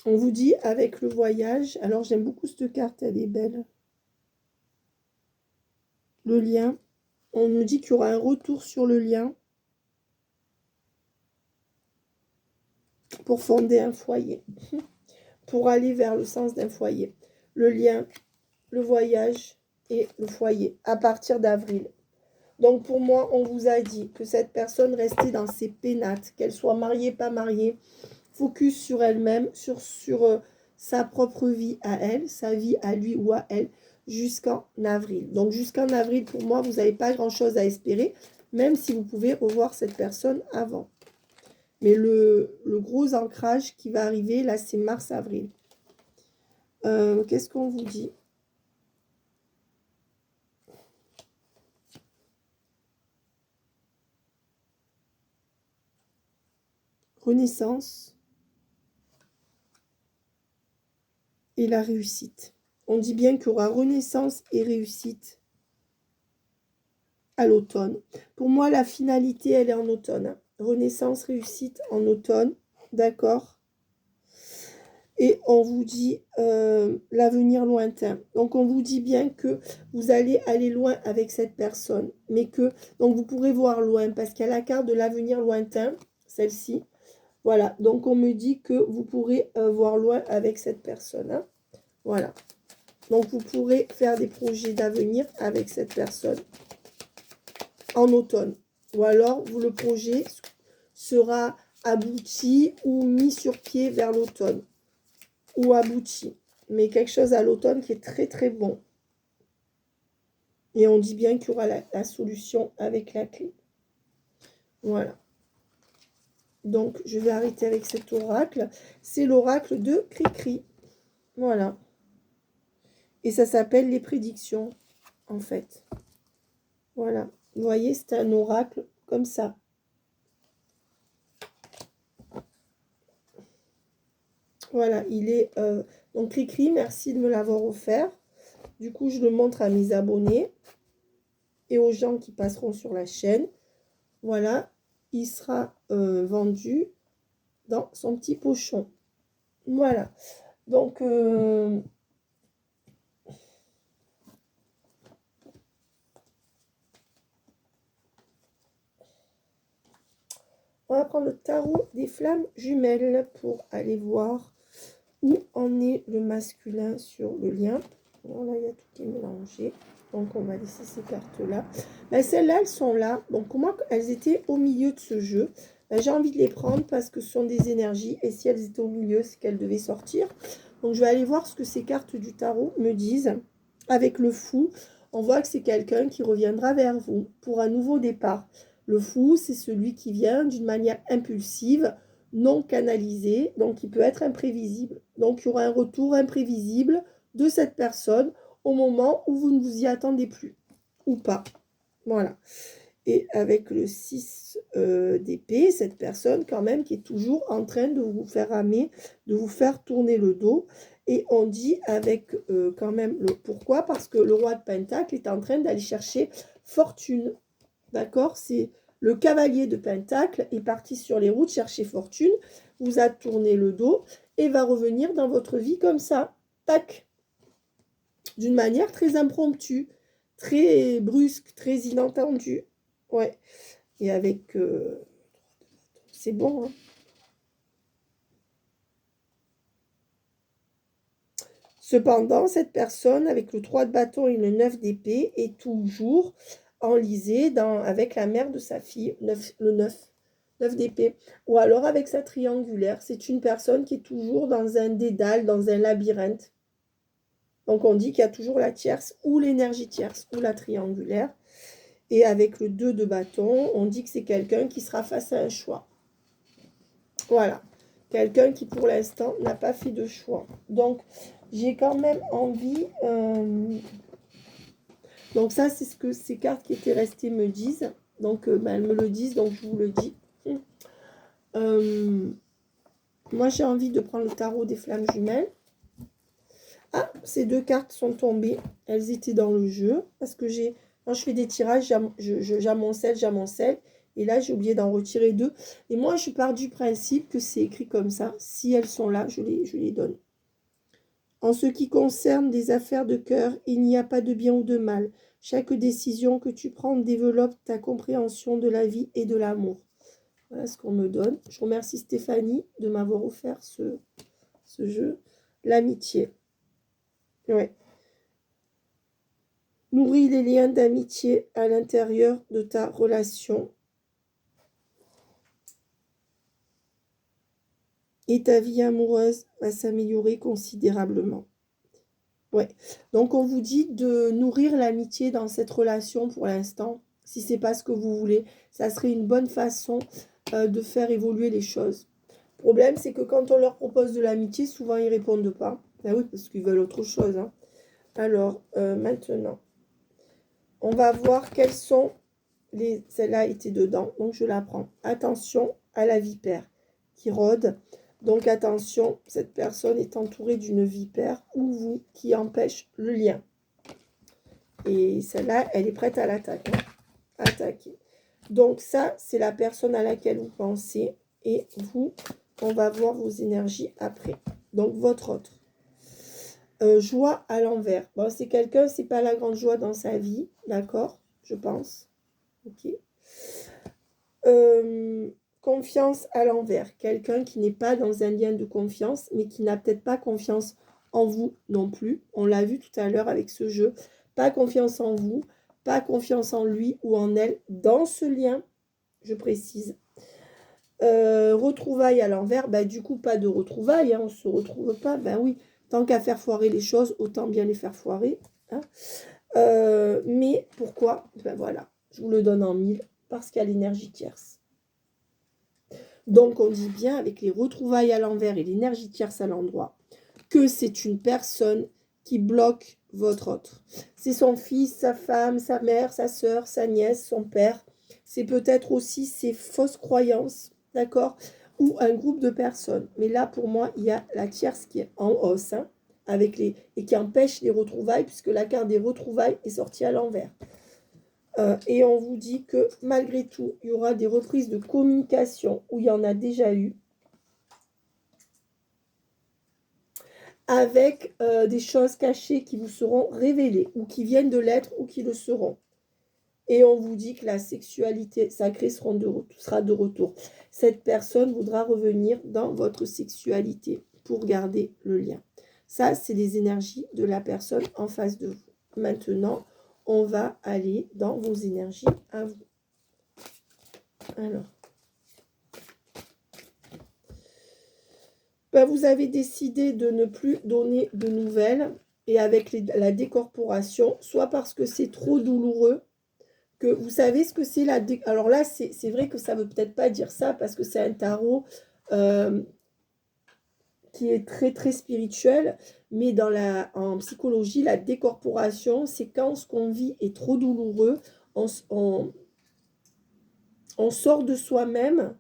On vous dit avec le voyage. Alors, j'aime beaucoup cette carte. Elle est belle. Le lien. On nous dit qu'il y aura un retour sur le lien. Pour fonder un foyer. Pour aller vers le sens d'un foyer. Le lien, le voyage et le foyer. À partir d'avril. Donc, pour moi, on vous a dit que cette personne restait dans ses pénates. Qu'elle soit mariée, pas mariée. Focus sur elle-même, sur sa propre vie à elle, sa vie à lui ou à elle, jusqu'en avril. Donc, jusqu'en avril, pour moi, vous n'avez pas grand-chose à espérer, même si vous pouvez revoir cette personne avant. Mais le gros ancrage qui va arriver, là, c'est mars-avril. Qu'est-ce qu'on vous dit? Renaissance et la réussite. On dit bien qu'il y aura renaissance et réussite à l'automne. Pour moi, la finalité, elle est en automne. Renaissance, réussite en automne. D'accord? Et on vous dit l'avenir lointain. Donc, on vous dit bien que vous allez aller loin avec cette personne. Mais que, donc, vous pourrez voir loin parce qu'il y a la carte de l'avenir lointain, celle-ci. Voilà. Donc, on me dit que vous pourrez voir loin avec cette personne. Hein. Voilà. Donc, vous pourrez faire des projets d'avenir avec cette personne en automne. Ou alors, le projet sera abouti ou mis sur pied vers l'automne. Ou abouti. Mais quelque chose à l'automne qui est très très bon. Et on dit bien qu'il y aura la solution avec la clé. Voilà. Donc, je vais arrêter avec cet oracle. C'est l'oracle de Cricri. Voilà. Et ça s'appelle les prédictions, en fait. Voilà. Vous voyez, c'est un oracle comme ça. Voilà, il est... donc, Cricri, merci de me l'avoir offert. Du coup, je le montre à mes abonnés et aux gens qui passeront sur la chaîne. Voilà, il sera vendu dans son petit pochon. Voilà. Donc, on va prendre le tarot des flammes jumelles pour aller voir où en est le masculin sur le lien. Bon, là, il y a tout qui est mélangé. Donc, on va laisser ces cartes-là. Ben, celles-là, elles sont là. Donc, comment elles étaient au milieu de ce jeu? Ben, j'ai envie de les prendre parce que ce sont des énergies. Et si elles étaient au milieu, c'est qu'elles devaient sortir. Donc, je vais aller voir ce que ces cartes du tarot me disent. Avec le fou, on voit que c'est quelqu'un qui reviendra vers vous pour un nouveau départ. Le fou, c'est celui qui vient d'une manière impulsive, non canalisée, donc il peut être imprévisible. Donc, il y aura un retour imprévisible de cette personne au moment où vous ne vous y attendez plus, ou pas. Voilà. Et avec le 6 d'épée, cette personne quand même qui est toujours en train de vous faire ramer, de vous faire tourner le dos. Et on dit avec quand même le pourquoi, parce que le roi de Pentacle est en train d'aller chercher fortune. D'accord? C'est le cavalier de Pentacle est parti sur les routes chercher fortune, vous a tourné le dos et va revenir dans votre vie comme ça. Tac! D'une manière très impromptue, très brusque, très inattendue. Ouais. Et avec... c'est bon, hein. Cependant, cette personne, avec le 3 de bâton et le 9 d'épée, est toujours enlisée avec la mère de sa fille, le 9 d'épée. Ou alors avec sa triangulaire. C'est une personne qui est toujours dans un dédale, dans un labyrinthe. Donc, on dit qu'il y a toujours la tierce ou l'énergie tierce ou la triangulaire. Et avec le 2 de bâton, on dit que c'est quelqu'un qui sera face à un choix. Voilà. Quelqu'un qui, pour l'instant, n'a pas fait de choix. Donc, j'ai quand même envie... Donc, ça, c'est ce que ces cartes qui étaient restées me disent. Donc, elles me le disent, donc je vous le dis. Moi, j'ai envie de prendre le tarot des flammes jumelles. Ah, ces 2 cartes sont tombées. Elles étaient dans le jeu. Parce que quand je fais des tirages, j'amoncelle. Et là, j'ai oublié d'en retirer 2. Et moi, je pars du principe que c'est écrit comme ça. Si elles sont là, je les donne. En ce qui concerne des affaires de cœur, il n'y a pas de bien ou de mal. Chaque décision que tu prends développe ta compréhension de la vie et de l'amour. Voilà ce qu'on me donne. Je remercie Stéphanie de m'avoir offert ce jeu. L'amitié. Ouais. Nourris les liens d'amitié à l'intérieur de ta relation. Et ta vie amoureuse va s'améliorer considérablement. Ouais. Donc, on vous dit de nourrir l'amitié dans cette relation pour l'instant. Si ce n'est pas ce que vous voulez, ça serait une bonne façon de faire évoluer les choses. Le problème, c'est que quand on leur propose de l'amitié, souvent, ils ne répondent pas. Ben oui, parce qu'ils veulent autre chose. Hein. Alors, maintenant, on va voir quelles sont les... Celle-là était dedans, donc je la prends. Attention à la vipère qui rôde. Donc, attention, cette personne est entourée d'une vipère ou vous qui empêche le lien. Et celle-là, elle est prête à l'attaquer. Attaquer. Donc, ça, c'est la personne à laquelle vous pensez. Et vous, on va voir vos énergies après. Donc, votre autre. Joie à l'envers. Bon, c'est quelqu'un, c'est pas la grande joie dans sa vie. D'accord? Je pense. Ok. Confiance à l'envers. Quelqu'un qui n'est pas dans un lien de confiance, mais qui n'a peut-être pas confiance en vous non plus. On l'a vu tout à l'heure avec ce jeu. Pas confiance en vous, pas confiance en lui ou en elle dans ce lien, je précise. Retrouvailles à l'envers, bah, du coup, pas de retrouvailles, hein, on ne se retrouve pas. Ben oui, tant qu'à faire foirer les choses, autant bien les faire foirer. Hein. Mais pourquoi? Ben voilà, je vous le donne en 1000, parce qu'il y a l'énergie tierce. Donc, on dit bien, avec les retrouvailles à l'envers et l'énergie tierce à l'endroit, que c'est une personne qui bloque votre autre. C'est son fils, sa femme, sa mère, sa soeur, sa nièce, son père. C'est peut-être aussi ses fausses croyances, d'accord? Ou un groupe de personnes. Mais là, pour moi, il y a la tierce qui est en hausse, hein, et qui empêche les retrouvailles, puisque la carte des retrouvailles est sortie à l'envers. Et on vous dit que malgré tout, il y aura des reprises de communication où il y en a déjà eu, avec des choses cachées qui vous seront révélées, ou qui viennent de l'être, ou qui le seront. Et on vous dit que la sexualité sacrée sera de retour. Cette personne voudra revenir dans votre sexualité pour garder le lien. Ça, c'est les énergies de la personne en face de vous. Maintenant, on va aller dans vos énergies à vous. Alors. Ben, vous avez décidé de ne plus donner de nouvelles. Et avec la décorporation, soit parce que c'est trop douloureux, que vous savez ce que c'est la... Alors là, c'est vrai que ça ne veut peut-être pas dire ça, parce que c'est un tarot qui est très, très spirituel. Mais en psychologie, la décorporation, c'est quand ce qu'on vit est trop douloureux, on sort de soi-même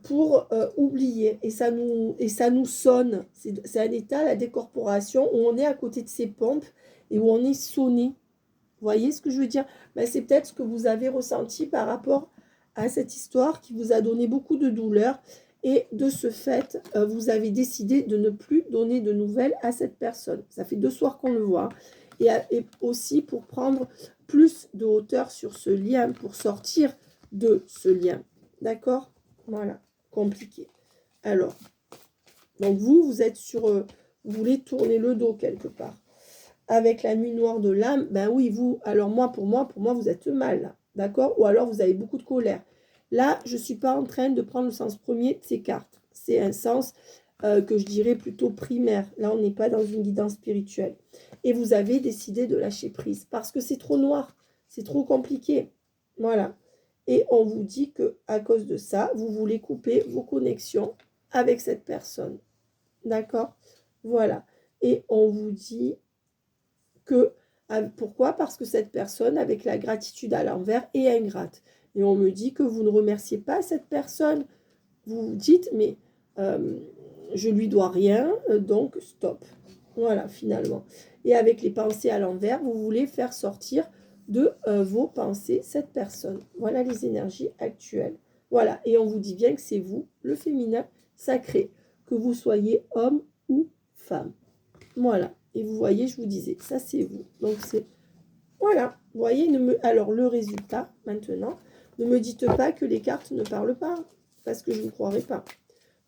pour oublier. Et ça nous sonne. C'est un état, la décorporation, où on est à côté de ses pompes et où on est sonné. Vous voyez ce que je veux dire? Ben, c'est peut-être ce que vous avez ressenti par rapport à cette histoire qui vous a donné beaucoup de douleur. Et de ce fait, vous avez décidé de ne plus donner de nouvelles à cette personne. Ça fait 2 soirs qu'on le voit. Et aussi pour prendre plus de hauteur sur ce lien, pour sortir de ce lien. D'accord? Voilà, compliqué. Alors, donc vous êtes sur... vous voulez tourner le dos quelque part. Avec la nuit noire de l'âme, ben oui, vous... Alors pour moi, vous êtes mal, d'accord? Ou alors vous avez beaucoup de colère. Là, je ne suis pas en train de prendre le sens premier de ces cartes. C'est un sens que je dirais plutôt primaire. Là, on n'est pas dans une guidance spirituelle. Et vous avez décidé de lâcher prise parce que c'est trop noir, c'est trop compliqué. Voilà. Et on vous dit que à cause de ça, vous voulez couper vos connexions avec cette personne. D'accord? Voilà. Et on vous dit que, pourquoi? Parce que cette personne, avec la gratitude à l'envers, est ingrate. Et on me dit que vous ne remerciez pas cette personne. Vous vous dites, mais je lui dois rien, donc stop. Voilà, finalement. Et avec les pensées à l'envers, vous voulez faire sortir de vos pensées cette personne. Voilà les énergies actuelles. Voilà, et on vous dit bien que c'est vous, le féminin sacré, que vous soyez homme ou femme. Voilà, et vous voyez, je vous disais, ça c'est vous. Donc c'est, voilà, vous voyez, alors le résultat, maintenant, ne me dites pas que les cartes ne parlent pas, parce que je ne croirais pas.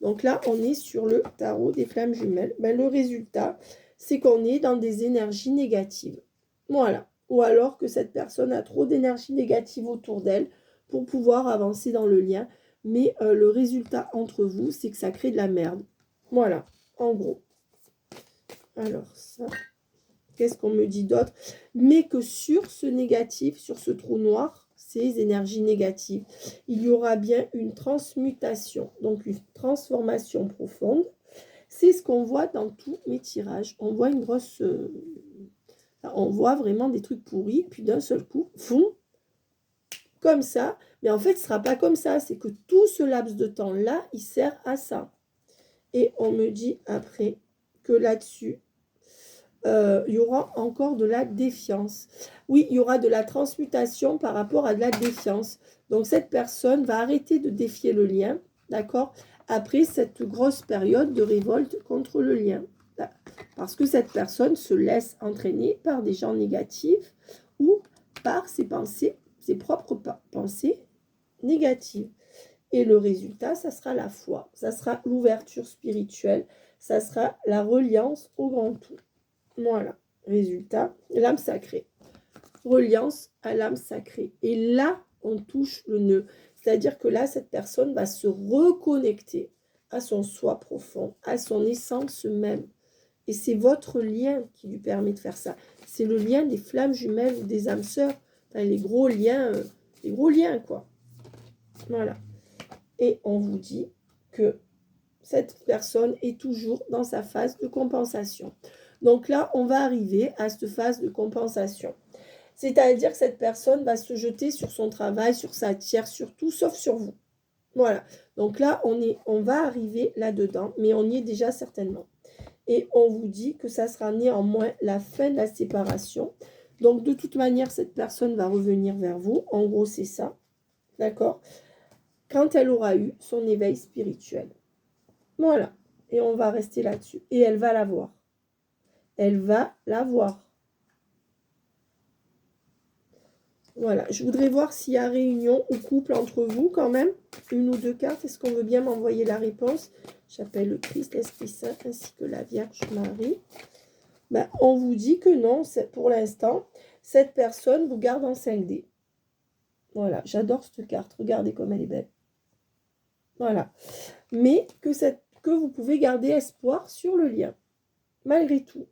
Donc là, on est sur le tarot des flammes jumelles. Ben, le résultat, c'est qu'on est dans des énergies négatives. Voilà. Ou alors que cette personne a trop d'énergie négative autour d'elle pour pouvoir avancer dans le lien. Mais le résultat entre vous, c'est que ça crée de la merde. Voilà, en gros. Alors ça, qu'est-ce qu'on me dit d'autre? Mais que sur ce négatif, sur ce trou noir, ces énergies négatives, il y aura bien une transmutation, donc une transformation profonde. C'est ce qu'on voit dans tous mes tirages. On voit une grosse... on voit vraiment des trucs pourris, puis d'un seul coup, fou, comme ça. Mais en fait, ce ne sera pas comme ça. C'est que tout ce laps de temps-là, il sert à ça. Et on me dit après que là-dessus, il y aura encore de la défiance. Oui, il y aura de la transmutation par rapport à de la défiance. Donc, cette personne va arrêter de défier le lien, d'accord, après cette grosse période de révolte contre le lien. Parce que cette personne se laisse entraîner par des gens négatifs ou par ses pensées, ses propres pensées négatives. Et le résultat, ça sera la foi, ça sera l'ouverture spirituelle, ça sera la reliance au grand tout. Voilà, résultat, l'âme sacrée. Reliance à l'âme sacrée. Et là, on touche le nœud. C'est-à-dire que là, cette personne va se reconnecter à son soi profond, à son essence même. Et c'est votre lien qui lui permet de faire ça. C'est le lien des flammes jumelles ou des âmes sœurs. Enfin, les gros liens, quoi. Voilà. Et on vous dit que cette personne est toujours dans sa phase de compensation. Donc là, on va arriver à cette phase de compensation. C'est-à-dire que cette personne va se jeter sur son travail, sur sa tière, sur tout, sauf sur vous. Voilà. Donc là, on va arriver là-dedans, mais on y est déjà certainement. Et on vous dit que ça sera néanmoins la fin de la séparation. Donc de toute manière, cette personne va revenir vers vous. En gros, c'est ça. D'accord? Quand elle aura eu son éveil spirituel. Voilà. Et on va rester là-dessus. Et elle va l'avoir. Elle va l'avoir. Voilà. Je voudrais voir s'il y a réunion ou couple entre vous quand même. Une ou deux cartes. Est-ce qu'on veut bien m'envoyer la réponse? J'appelle le Christ, l'Esprit Saint, ainsi que la Vierge Marie. Ben, on vous dit que non, pour l'instant, cette personne vous garde en 5D. Voilà. J'adore cette carte. Regardez comme elle est belle. Voilà. Mais que vous pouvez garder espoir sur le lien. Malgré tout.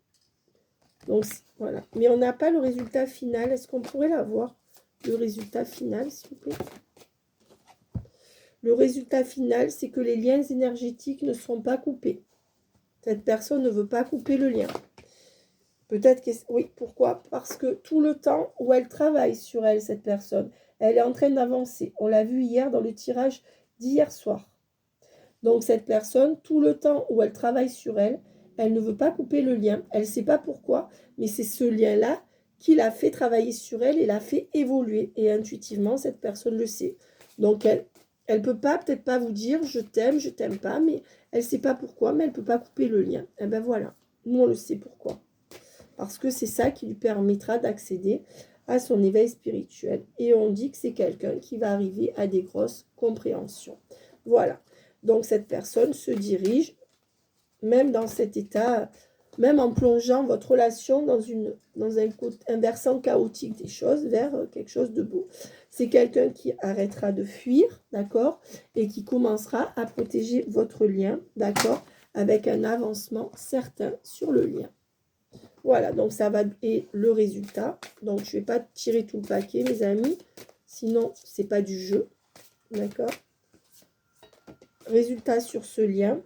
Donc, voilà. Mais on n'a pas le résultat final. Est-ce qu'on pourrait l'avoir, le résultat final, s'il vous plaît? Le résultat final, c'est que les liens énergétiques ne seront pas coupés. Cette personne ne veut pas couper le lien. Peut-être que... Oui, pourquoi? Parce que tout le temps où elle travaille sur elle, cette personne, elle est en train d'avancer. On l'a vu hier dans le tirage d'hier soir. Donc, cette personne, tout le temps où elle travaille sur elle, elle ne veut pas couper le lien. Elle ne sait pas pourquoi, mais c'est ce lien-là qui l'a fait travailler sur elle et l'a fait évoluer. Et intuitivement, cette personne le sait. Donc, elle ne peut pas, peut-être pas vous dire « je t'aime pas », mais elle ne sait pas pourquoi, mais elle ne peut pas couper le lien. Et bien voilà, nous on le sait pourquoi. Parce que c'est ça qui lui permettra d'accéder à son éveil spirituel. Et on dit que c'est quelqu'un qui va arriver à des grosses compréhensions. Voilà. Donc, cette personne se dirige, même dans cet état, même en plongeant votre relation dans un versant chaotique des choses, vers quelque chose de beau. C'est quelqu'un qui arrêtera de fuir, d'accord, et qui commencera à protéger votre lien, d'accord, avec un avancement certain sur le lien. Voilà, donc ça va, et le résultat. Donc, je ne vais pas tirer tout le paquet, mes amis, sinon, ce n'est pas du jeu. D'accord? Résultat sur ce lien.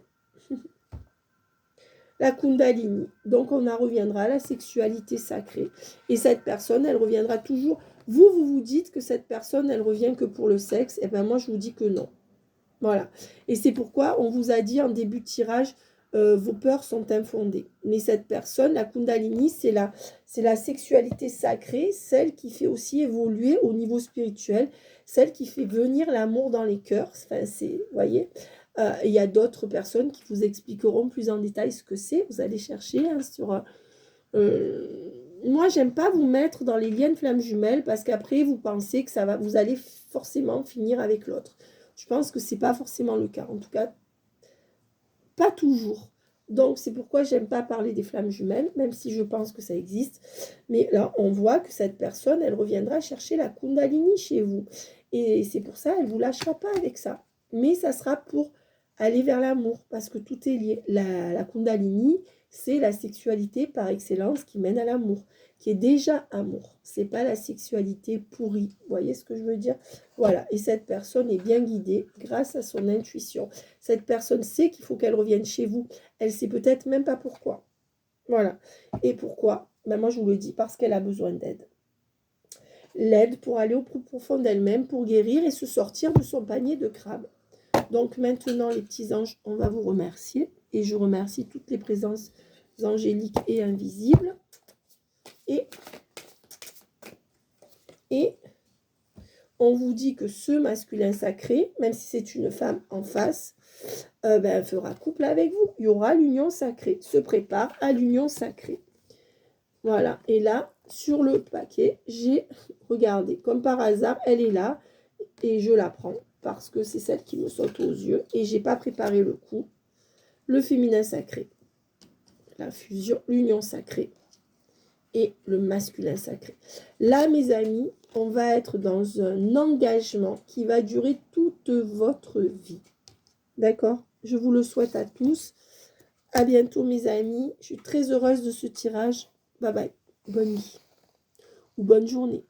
La Kundalini. Donc, on en reviendra à la sexualité sacrée. Et cette personne, elle reviendra toujours. Vous vous dites que cette personne, elle revient que pour le sexe. Et bien, moi, je vous dis que non. Voilà. Et c'est pourquoi on vous a dit en début de tirage, vos peurs sont infondées. Mais cette personne, la Kundalini, c'est la sexualité sacrée, celle qui fait aussi évoluer au niveau spirituel, celle qui fait venir l'amour dans les cœurs. Enfin, vous voyez, il y a d'autres personnes qui vous expliqueront plus en détail ce que c'est. Vous allez chercher hein, sur... moi, j'aime pas vous mettre dans les liens de flammes jumelles parce qu'après, vous pensez que vous allez forcément finir avec l'autre. Je pense que ce n'est pas forcément le cas. En tout cas, pas toujours. Donc, c'est pourquoi j'aime pas parler des flammes jumelles, même si je pense que ça existe. Mais là, on voit que cette personne, elle reviendra chercher la Kundalini chez vous. Et c'est pour ça, elle ne vous lâchera pas avec ça. Mais ça sera pour aller vers l'amour, parce que tout est lié. La Kundalini, c'est la sexualité par excellence qui mène à l'amour, qui est déjà amour. C'est pas la sexualité pourrie. Vous voyez ce que je veux dire? Voilà. Et cette personne est bien guidée grâce à son intuition. Cette personne sait qu'il faut qu'elle revienne chez vous. Elle sait peut-être même pas pourquoi. Voilà. Et pourquoi? Ben moi, je vous le dis, parce qu'elle a besoin d'aide. L'aide pour aller au plus profond d'elle-même, pour guérir et se sortir de son panier de crabes. Donc maintenant, les petits anges, on va vous remercier. Et je remercie toutes les présences angéliques et invisibles. Et on vous dit que ce masculin sacré, même si c'est une femme en face, elle fera couple avec vous. Il y aura l'union sacrée. Se prépare à l'union sacrée. Voilà. Et là, sur le paquet, j'ai regardé. Comme par hasard, elle est là. Et je la prends parce que c'est celle qui me saute aux yeux. Et je n'ai pas préparé le coup. Le féminin sacré. La fusion, l'union sacrée. Et le masculin sacré. Là, mes amis, on va être dans un engagement qui va durer toute votre vie. D'accord? Je vous le souhaite à tous. À bientôt, mes amis. Je suis très heureuse de ce tirage. Bye bye. Bonne nuit ou bonne journée.